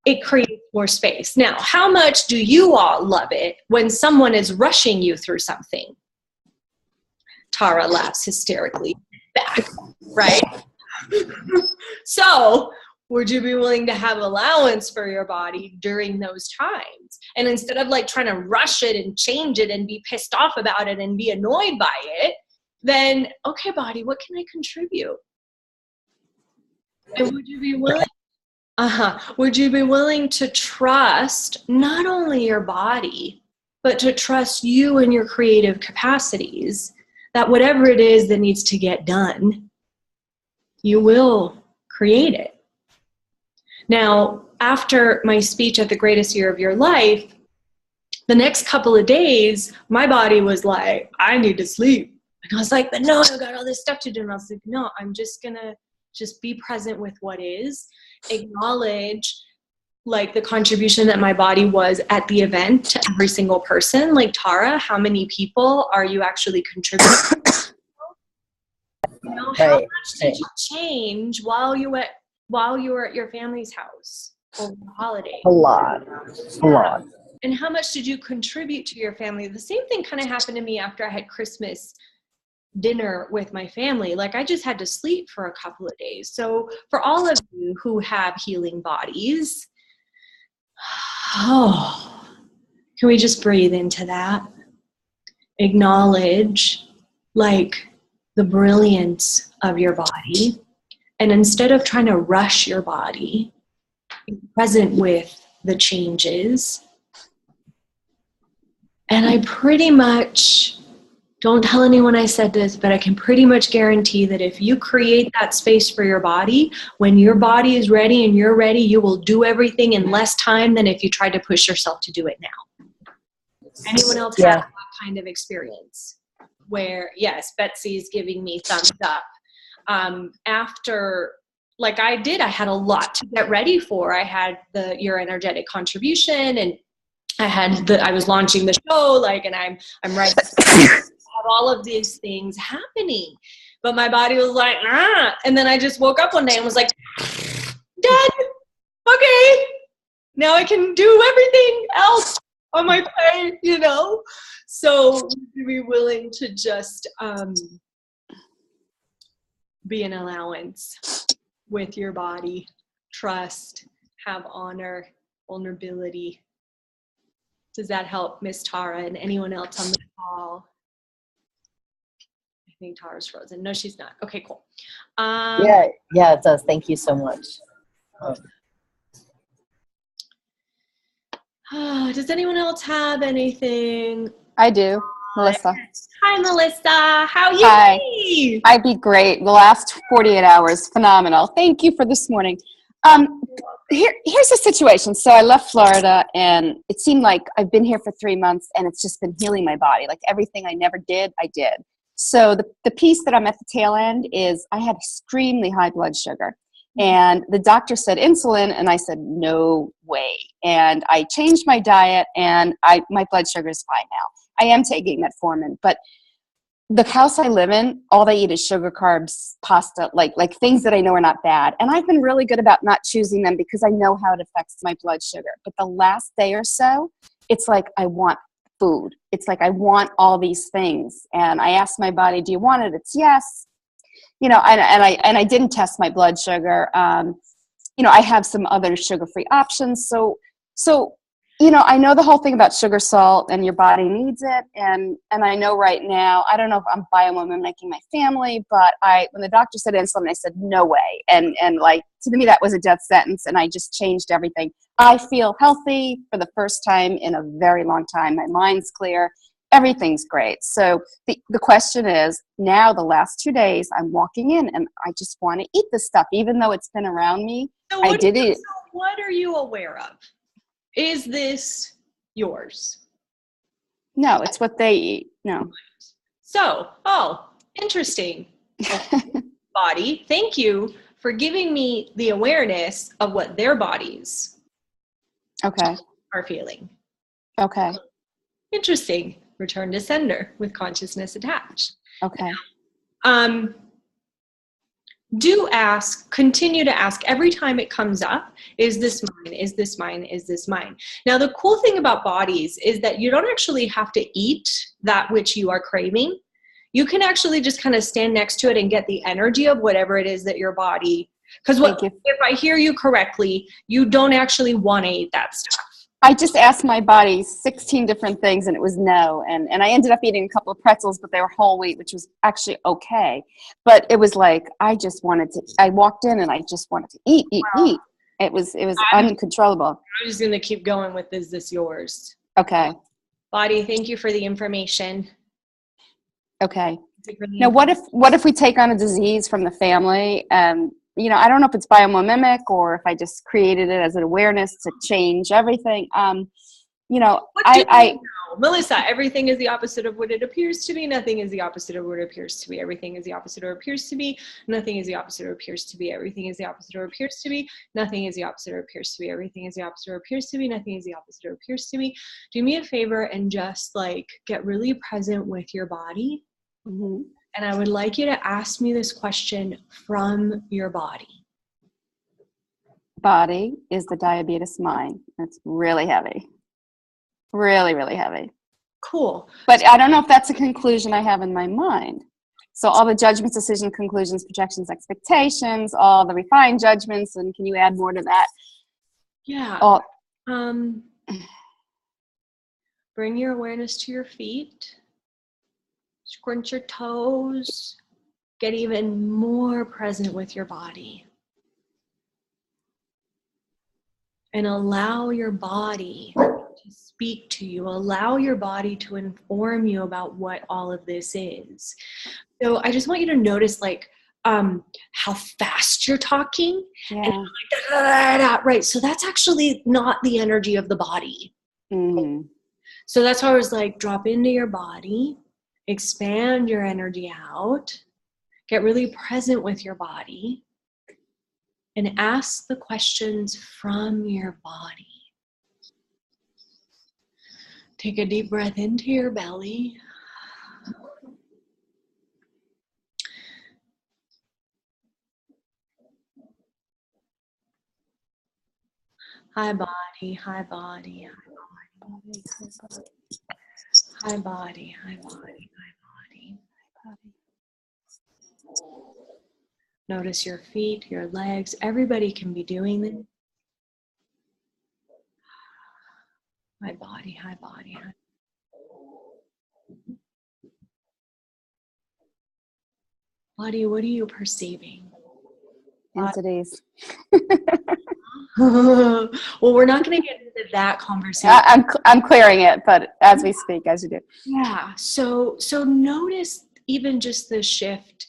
it creates more space. Now, how much do you all love it when someone is rushing you through something? Tara laughs hysterically back, right? So, would you be willing to have allowance for your body during those times? And instead of like trying to rush it and change it and be pissed off about it and be annoyed by it, then, okay, body, what can I contribute? And would you be willing? Would you be willing to trust not only your body, but to trust you and your creative capacities that whatever it is that needs to get done, you will create it. Now, after my speech at the greatest year of your life, the next couple of days, my body was like, I need to sleep. And I was like, but no, I've got all this stuff to do. And I was like, no, I'm just going to just be present with what is, acknowledge like the contribution that my body was at the event to every single person. Like, Tara, how many people are you actually contributing? You know, how much did you change while you were at your family's house over the holiday? A lot. And how much did you contribute to your family? The same thing kind of happened to me after I had Christmas dinner with my family. Like, I just had to sleep for a couple of days. So for all of you who have healing bodies, can we just breathe into that? Acknowledge like the brilliance of your body. And instead of trying to rush your body, be present with the changes. And I pretty much, don't tell anyone I said this, but I can pretty much guarantee that if you create that space for your body, when your body is ready and you're ready, you will do everything in less time than if you tried to push yourself to do it now. Anyone else have that kind of experience? Where, yes, Betsy's giving me thumbs up. After, like I did, I had a lot to get ready for. I had your energetic contribution, and I was launching the show, like, and I'm right. Have all of these things happening, but my body was like, and then I just woke up one day and was like, done. Okay, now I can do everything else on my plate, you know. So be willing to just be an allowance with your body, trust, have honor, vulnerability. Does that help, Miss Tara, and anyone else on the call? I think Tara's frozen. No, she's not. Okay, cool. Yeah, it does. Thank you so much. Does anyone else have anything? I do, Melissa. Hi, Melissa. How are you? Hi. I'd be great. The last 48 hours, phenomenal. Thank you for this morning. Here's the situation. So I left Florida, and it seemed like I've been here for 3 months, and it's just been healing my body. Like everything I never did, I did. So the piece that I'm at the tail end is I had extremely high blood sugar. And the doctor said insulin, and I said, no way. And I changed my diet, and my blood sugar is fine now. I am taking metformin, but the house I live in, all they eat is sugar, carbs, pasta, like things that I know are not bad. And I've been really good about not choosing them because I know how it affects my blood sugar. But the last day or so, it's like I want food. It's like I want all these things. And I asked my body, do you want it? It's yes. You know, and I didn't test my blood sugar. You know, I have some other sugar-free options. So, you know, I know the whole thing about sugar, salt, and your body needs it. And I know right now, I don't know if I'm biomimicking my family, but when the doctor said insulin, I said, no way. And like, to me, that was a death sentence. And I just changed everything. I feel healthy for the first time in a very long time. My mind's clear. Everything's great. So the question is, now the last 2 days, I'm walking in and I just want to eat this stuff, even though it's been around me. So I did it. So what are you aware of? Is this yours? No, it's what they eat. No. So, interesting. Body, thank you for giving me the awareness of what their bodies are feeling. Okay. Interesting. Return to sender with consciousness attached. Okay. Do ask, continue to ask every time it comes up, is this mine? Is this mine? Is this mine? Now, the cool thing about bodies is that you don't actually have to eat that which you are craving. You can actually just kind of stand next to it and get the energy of whatever it is that your body, because if I hear you correctly, you don't actually want to eat that stuff. I just asked my body 16 different things and it was no. And I ended up eating a couple of pretzels, but they were whole wheat, which was actually okay. But it was like, I walked in and I just wanted to eat. It was uncontrollable. I'm just going to keep going with, is this yours? Okay. Body, thank you for the information. Okay. Now, what if we take on a disease from the family, and I don't know if it's biomimimic or if I just created it as an awareness to change everything. Melissa, everything is the opposite of what it appears to be. Nothing is the opposite of what it appears to be. Everything is the opposite of what appears to be. Nothing is the opposite of what appears to be. Everything is the opposite of what appears to be. Nothing is the opposite of what appears to be. Everything is the opposite of what appears to be. Nothing is the opposite of what appears to be. Do me a favor and just get really present with your body. Mm-hmm. And I would like you to ask me this question from your body. Body is the diabetes mind. It's really heavy. Really, really heavy. Cool. But I don't know if that's a conclusion I have in my mind. So all the judgments, decisions, conclusions, projections, expectations, all the refined judgments, and can you add more to that? Yeah. Bring your awareness to your feet. Scrunch your toes. Get even more present with your body. And allow your body to speak to you. Allow your body to inform you about what all of this is. So I just want you to notice how fast you're talking. Yeah. And right. So that's actually not the energy of the body. Mm-hmm. So that's why I was drop into your body, expand your energy out, get really present with your body, and ask the questions from your body. Take a deep breath into your belly. Hi body, hi body, hi body. Hi body, hi body, hi body. Notice your feet, your legs. Everybody can be doing this. Hi body, hi body, hi. Body, what are you perceiving? Entities. Well, we're not going to get into that conversation. I'm clearing it, but as we speak, as you do. Yeah. So notice even just the shift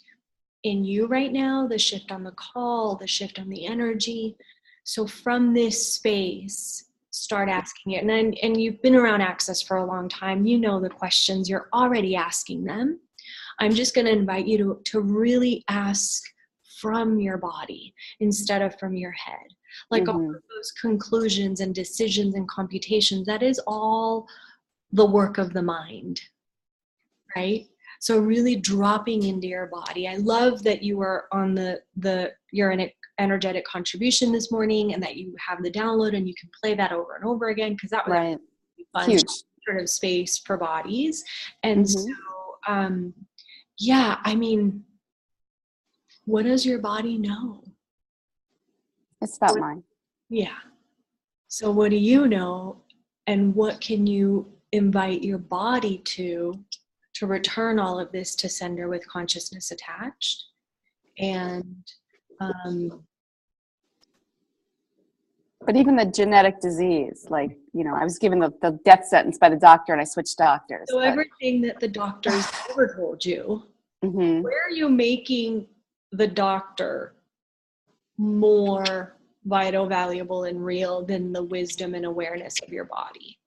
in you right now, the shift on the call, the shift on the energy. So from this space, start asking it. And you've been around Access for a long time. You know the questions. You're already asking them. I'm just going to invite you to really ask from your body instead of from your head. All of those conclusions and decisions and computations, that is all the work of the mind, right? So really dropping into your body. I love that you were on you're an energetic contribution this morning, and that you have the download and you can play that over and over again, because that was right. a fun Huge sort of space for bodies. And so, what does your body know? It's about mine. Yeah. So what do you know, and what can you invite your body to return all of this to sender with consciousness attached? And but even the genetic disease, I was given the death sentence by the doctor and I switched doctors. So everything that the doctors ever told you, where are you making the doctor more vital, valuable, and real than the wisdom and awareness of your body?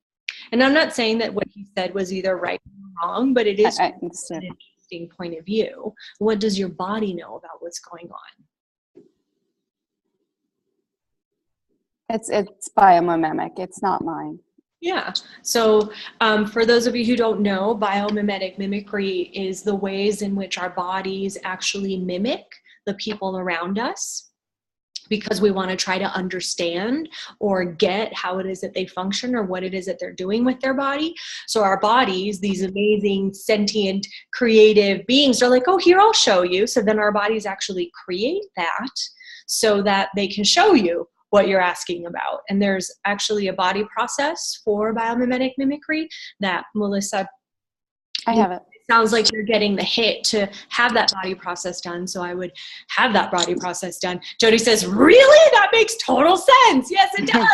And I'm not saying that what he said was either right or wrong, but it is an interesting point of view. What does your body know about what's going on? It's biomimemic. It's not mine. Yeah. So for those of you who don't know, biomimetic mimicry is the ways in which our bodies actually mimic the people around us, because we want to try to understand or get how it is that they function or what it is that they're doing with their body. So our bodies, these amazing, sentient, creative beings, are oh, here, I'll show you. So then our bodies actually create that so that they can show you what you're asking about. And there's actually a body process for biomimetic mimicry that, Melissa, I have it. Sounds like you're getting the hit to have that body process done. So I would have that body process done. Jody says, really? That makes total sense. Yes, it does.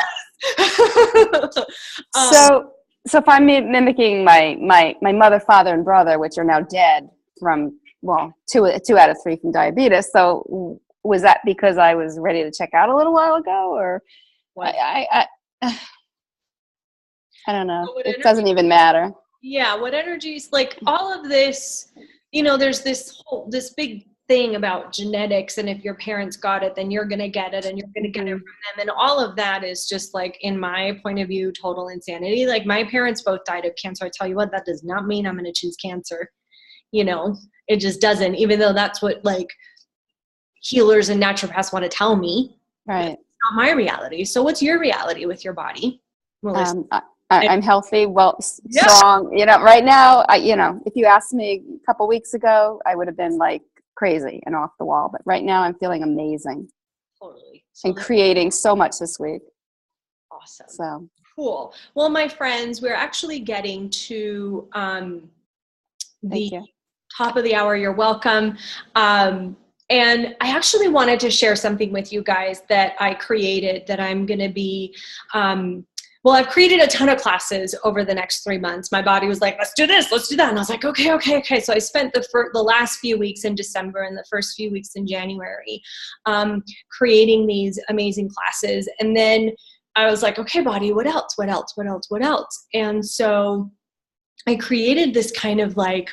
So if I'm mimicking my mother, father, and brother, which are now dead from well, two out of 3 from diabetes. So was that because I was ready to check out a little while ago, or I don't know. It doesn't even matter. Yeah, what energies, like all of this, you know, there's this big thing about genetics, and if your parents got it, then you're going to get it, and you're going to get it from them. And all of that is just, like, in my point of view, total insanity. Like, my parents both died of cancer. I tell you what, that does not mean I'm going to choose cancer. You know, it just doesn't, even though that's what, like, healers and naturopaths want to tell me. Right. It's not my reality. So what's your reality with your body? Well, I'm healthy, strong. You know, right now, if you asked me a couple weeks ago, I would have been like crazy and off the wall. But right now, I'm feeling amazing. Totally. And creating so much this week. Awesome. So cool. Well, my friends, we're actually getting to the top of the hour. You're welcome. And I actually wanted to share something with you guys that I created that I'm going to be, I've created a ton of classes over the next 3 months. My body was like, let's do this, let's do that. And I was like, okay. So I spent the last few weeks in December and the first few weeks in January creating these amazing classes. And then I was like, okay, body, what else? And so I created this kind of like,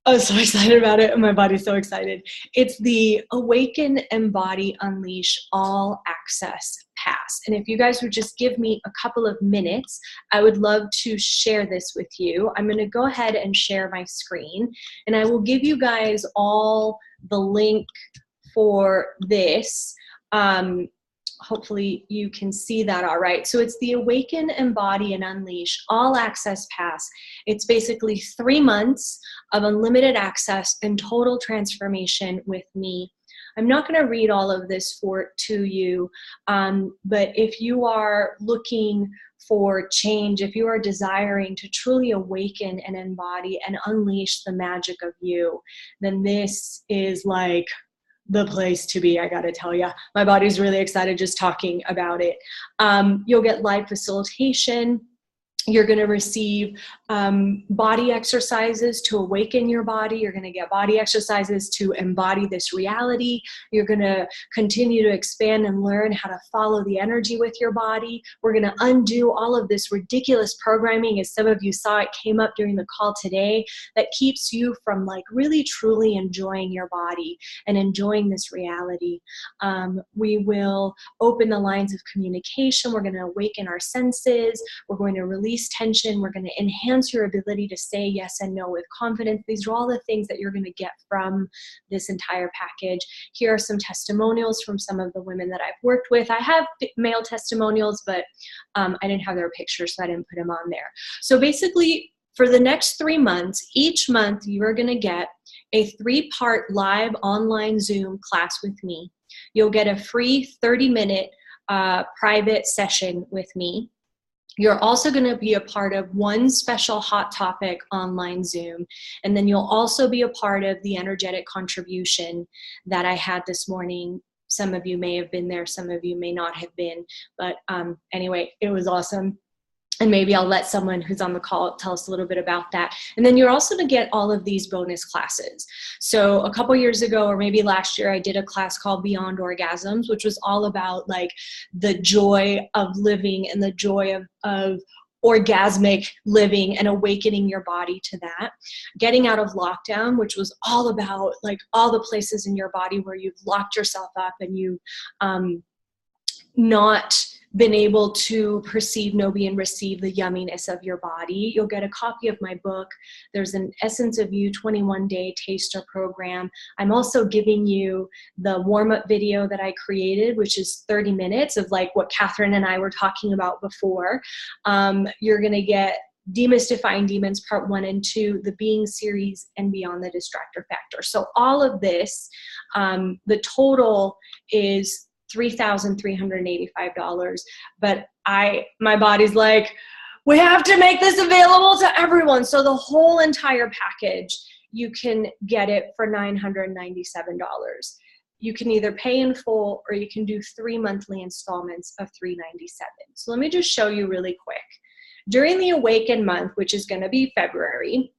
I was so excited about it, and my body's so excited. It's the Awaken, Embody, Unleash, All Access Pass. And if you guys would just give me a couple of minutes, I would love to share this with you. I'm going to go ahead and share my screen, and I will give you guys all the link for this. Hopefully you can see that all right. So it's the Awaken, Embody, and Unleash All Access Pass. It's basically 3 months of unlimited access and total transformation with me. I'm not going to read all of this to you, but if you are looking for change, if you are desiring to truly awaken and embody and unleash the magic of you, then this is like the place to be. I got to tell you, my body's really excited just talking about it. You'll get live facilitation. You're going to receive body exercises to awaken your body. You're going to get body exercises to embody this reality. You're going to continue to expand and learn how to follow the energy with your body. We're going to undo all of this ridiculous programming, as some of you saw it came up during the call today, that keeps you from like really truly enjoying your body and enjoying this reality. We will open the lines of communication. We're going to awaken our senses. We're going to release tension. We're going to enhance your ability to say yes and no with confidence. These are all the things that you're going to get from this entire package. Here are some testimonials from some of the women that I've worked with. I have male testimonials, but I didn't have their pictures, so I didn't put them on there. So basically, for the next 3 months, each month you are going to get a 3-part live online Zoom class with me. You'll get a free 30-minute private session with me. You're also going to be a part of one special hot topic online Zoom. And then you'll also be a part of the energetic contribution that I had this morning. Some of you may have been there, some of you may not have been. But anyway, it was awesome. And maybe I'll let someone who's on the call tell us a little bit about that. And then you're also to get all of these bonus classes. So a couple years ago, or maybe last year, I did a class called Beyond Orgasms, which was all about like the joy of living and the joy of orgasmic living and awakening your body to that. Getting out of lockdown, which was all about like all the places in your body where you've locked yourself up and you've not been able to perceive, know, be, and receive the yumminess of your body. You'll get a copy of my book. There's an Essence of You 21-day taster program. I'm also giving you the warm-up video that I created, which is 30 minutes of like what Catherine and I were talking about before. You're going to get Demystifying Demons Part 1 and 2, the Being series, and Beyond the Distractor Factor. So all of this, the total is $3,385, but my body's like, we have to make this available to everyone. So the whole entire package, you can get it for $997. You can either pay in full or you can do 3 monthly installments of $397. So let me just show you really quick. During the Awaken month, which is going to be February,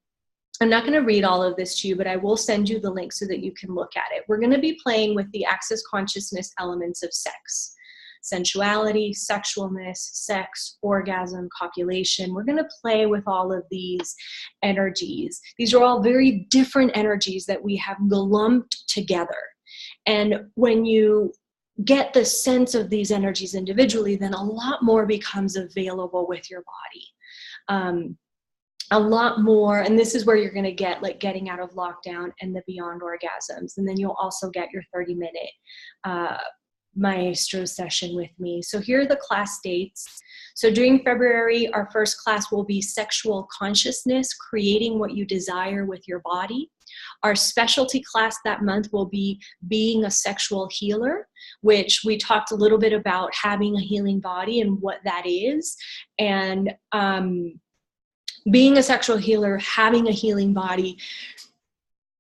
I'm not going to read all of this to you, but I will send you the link so that you can look at it. We're going to be playing with the access consciousness elements of sex. Sensuality, sexualness, sex, orgasm, copulation. We're going to play with all of these energies. These are all very different energies that we have lumped together. And when you get the sense of these energies individually, then a lot more becomes available with your body. A lot more, and this is where you're going to get like getting out of lockdown and the beyond orgasms. And then you'll also get your 30-minute maestro session with me. So here are the class dates. So during February, our first class will be sexual consciousness, creating what you desire with your body. Our specialty class that month will be being a sexual healer, which we talked a little bit about having a healing body and what that is. And being a sexual healer, having a healing body,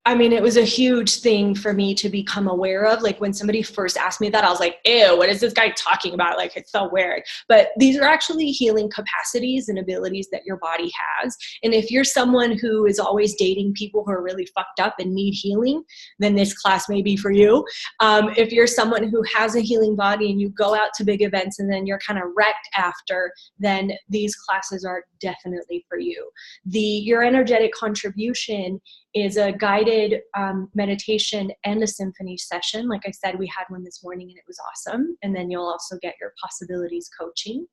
I mean, it was a huge thing for me to become aware of. Like when somebody first asked me that, I was like, ew, what is this guy talking about? Like, it's so weird. But these are actually healing capacities and abilities that your body has. And if you're someone who is always dating people who are really fucked up and need healing, then this class may be for you. If you're someone who has a healing body and you go out to big events and then you're kind of wrecked after, then these classes are definitely for you. Your energetic contribution is a guided meditation and a symphony session. Like I said, we had one this morning and it was awesome. And then you'll also get your possibilities coaching.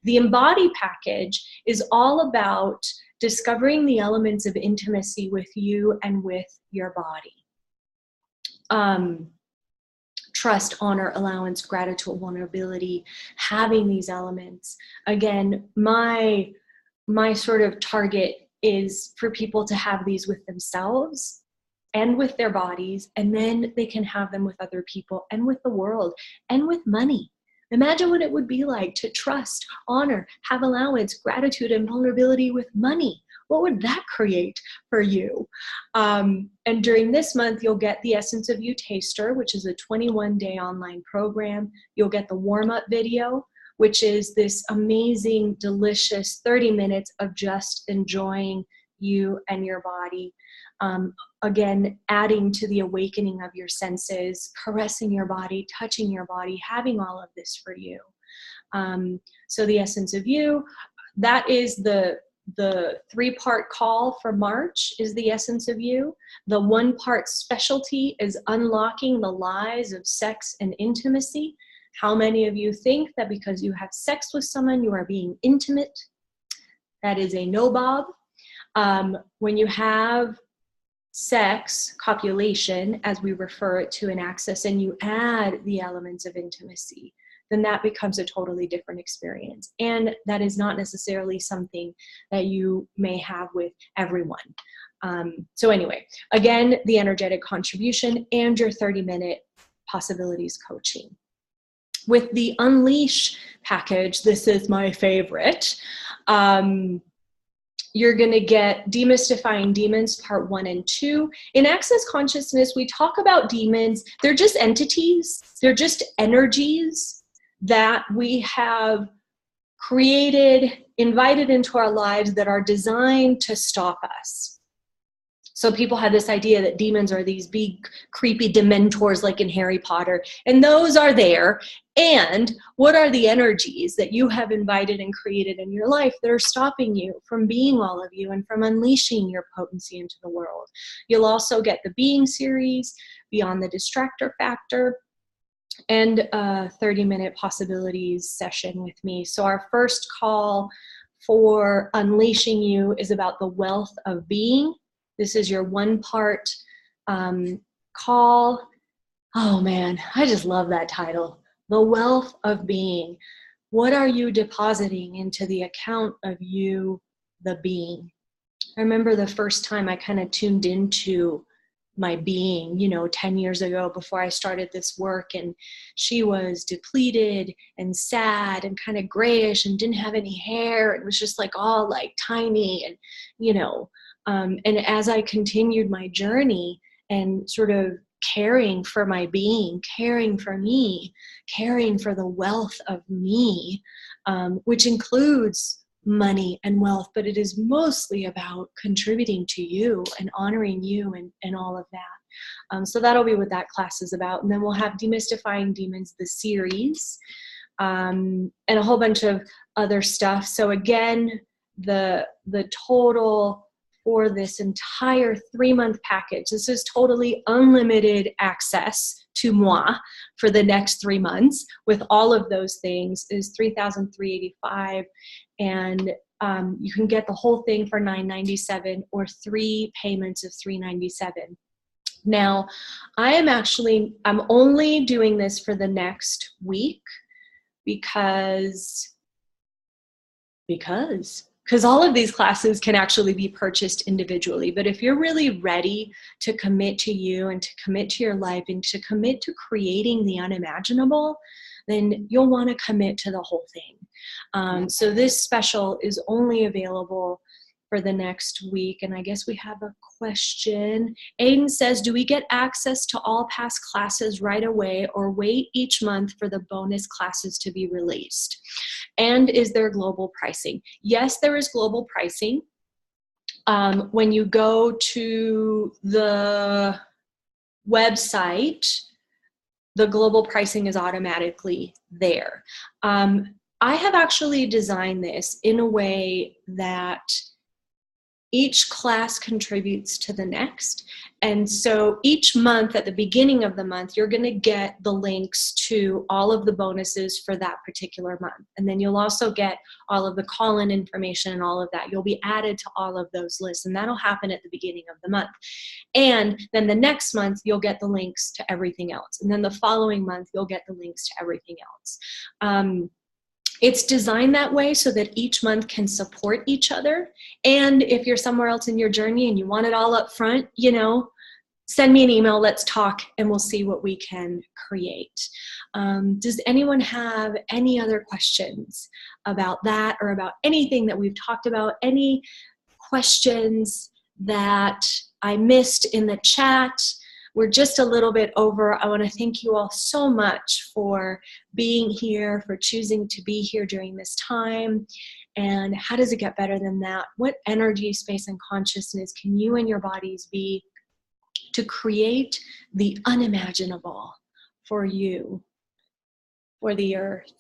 The Embody package is all about discovering the elements of intimacy with you and with your body. Trust, honor, allowance, gratitude, vulnerability, having these elements. Again, my sort of target is for people to have these with themselves and with their bodies, and then they can have them with other people and with the world and with money. Imagine what it would be like to trust, honor, have allowance, gratitude, and vulnerability with money. What would that create for you? And during this month, you'll get the Essence of You Taster, which is a 21-day online program. You'll get the warm-up video, which is this amazing, delicious 30 minutes of just enjoying you and your body. Again, adding to the awakening of your senses, caressing your body, touching your body, having all of this for you. So the Essence of You, that is the 3-part call for March is the Essence of You. The 1-part specialty is unlocking the lies of sex and intimacy. How many of you think that because you have sex with someone, you are being intimate? That is a no, Bob. When you have sex, copulation, as we refer it to in Access, and you add the elements of intimacy, then that becomes a totally different experience. And that is not necessarily something that you may have with everyone. So anyway, again, the energetic contribution and your 30-minute possibilities coaching. With the Unleash package, this is my favorite. You're going to get Demystifying Demons Part 1 and 2. In Access Consciousness, we talk about demons. They're just entities. They're just energies that we have created, invited into our lives that are designed to stop us. So people have this idea that demons are these big, creepy dementors like in Harry Potter, and those are there. And what are the energies that you have invited and created in your life that are stopping you from being all of you and from unleashing your potency into the world? You'll also get the Being series, Beyond the Distractor Factor, and a 30-minute possibilities session with me. So our first call for Unleashing You is about the wealth of being. This is your 1-part call. Oh man, I just love that title. The wealth of being. What are you depositing into the account of you, the being? I remember the first time I kind of tuned into my being, 10 years ago before I started this work, and she was depleted and sad and kind of grayish and didn't have any hair. It was just like all like tiny and, and as I continued my journey and sort of caring for my being, caring for me, caring for the wealth of me, which includes money and wealth, but it is mostly about contributing to you and honoring you and all of that. So that'll be what that class is about. And then we'll have Demystifying Demons, the series, and a whole bunch of other stuff. So again, the total for this entire 3-month package, this is totally unlimited access to moi for the next 3 months with all of those things, is $3,385, and you can get the whole thing for $997 or 3 payments of $397. Now, I'm only doing this for the next week because all of these classes can actually be purchased individually. But if you're really ready to commit to you and to commit to your life and to commit to creating the unimaginable, then you'll want to commit to the whole thing. So this special is only available for the next week. And I guess we have a question. Aiden says, do we get access to all past classes right away or wait each month for the bonus classes to be released? And is there global pricing? Yes, there is global pricing. When you go to the website, the global pricing is automatically there. I have actually designed this in a way that each class contributes to the next. And so each month, at the beginning of the month, you're going to get the links to all of the bonuses for that particular month. And then you'll also get all of the call-in information and all of that. You'll be added to all of those lists, and that'll happen at the beginning of the month. And then the next month, you'll get the links to everything else. And then the following month, you'll get the links to everything else. It's designed that way so that each month can support each other. And if you're somewhere else in your journey and you want it all up front, you know, send me an email, let's talk, and we'll see what we can create. Does anyone have any other questions about that or about anything that we've talked about? Any questions that I missed in the chat? We're just a little bit over. I want to thank you all so much for being here, for choosing to be here during this time. And how does it get better than that? What energy, space, and consciousness can you and your bodies be to create the unimaginable for you, for the earth,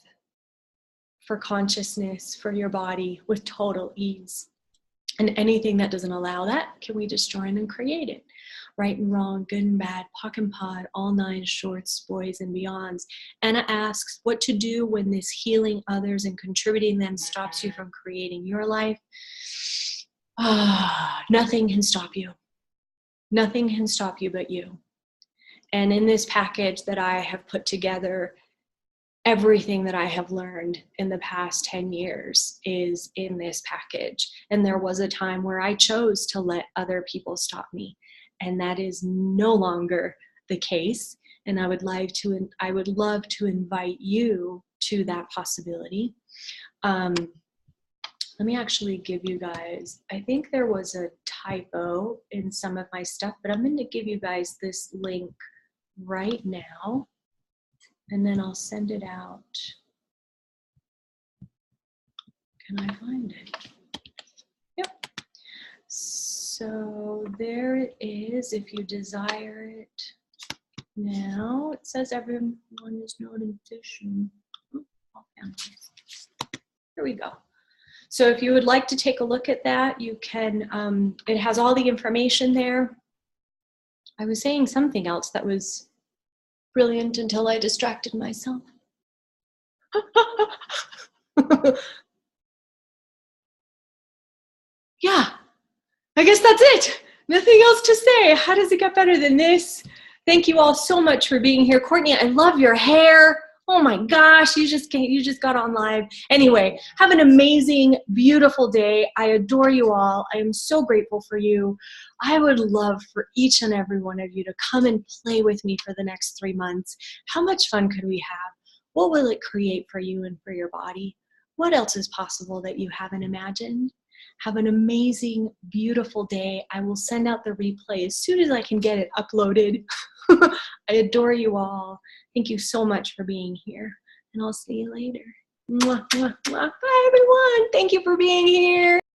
for consciousness, for your body with total ease? And anything that doesn't allow that, can we destroy and create it? Right and wrong, good and bad, POC and POD, all 9 shorts, boys, and beyonds. Anna asks, what to do when this healing others and contributing them stops you from creating your life? Nothing can stop you. Nothing can stop you but you. And in this package that I have put together, everything that I have learned in the past 10 years is in this package. And there was a time where I chose to let other people stop me. And that is no longer the case. And I would love to invite you to that possibility. Let me actually give you guys, I think there was a typo in some of my stuff, but I'm going to give you guys this link right now. And then I'll send it out. Can I find it? Yep. So there it is, if you desire it. Now it says everyone is not in addition. Here we go. So if you would like to take a look at that, you can, it has all the information there. I was saying something else that was brilliant until I distracted myself. Yeah, I guess that's it. Nothing else to say. How does it get better than this? Thank you all so much for being here. Courtney, I love your hair. Oh my gosh, you just got on live. Anyway, have an amazing, beautiful day. I adore you all. I am so grateful for you. I would love for each and every one of you to come and play with me for the next 3 months. How much fun could we have? What will it create for you and for your body? What else is possible that you haven't imagined? Have an amazing, beautiful day. I will send out the replay as soon as I can get it uploaded. I adore you all. Thank you so much for being here, and I'll see you later. Mwah, mwah, mwah. Bye, everyone. Thank you for being here.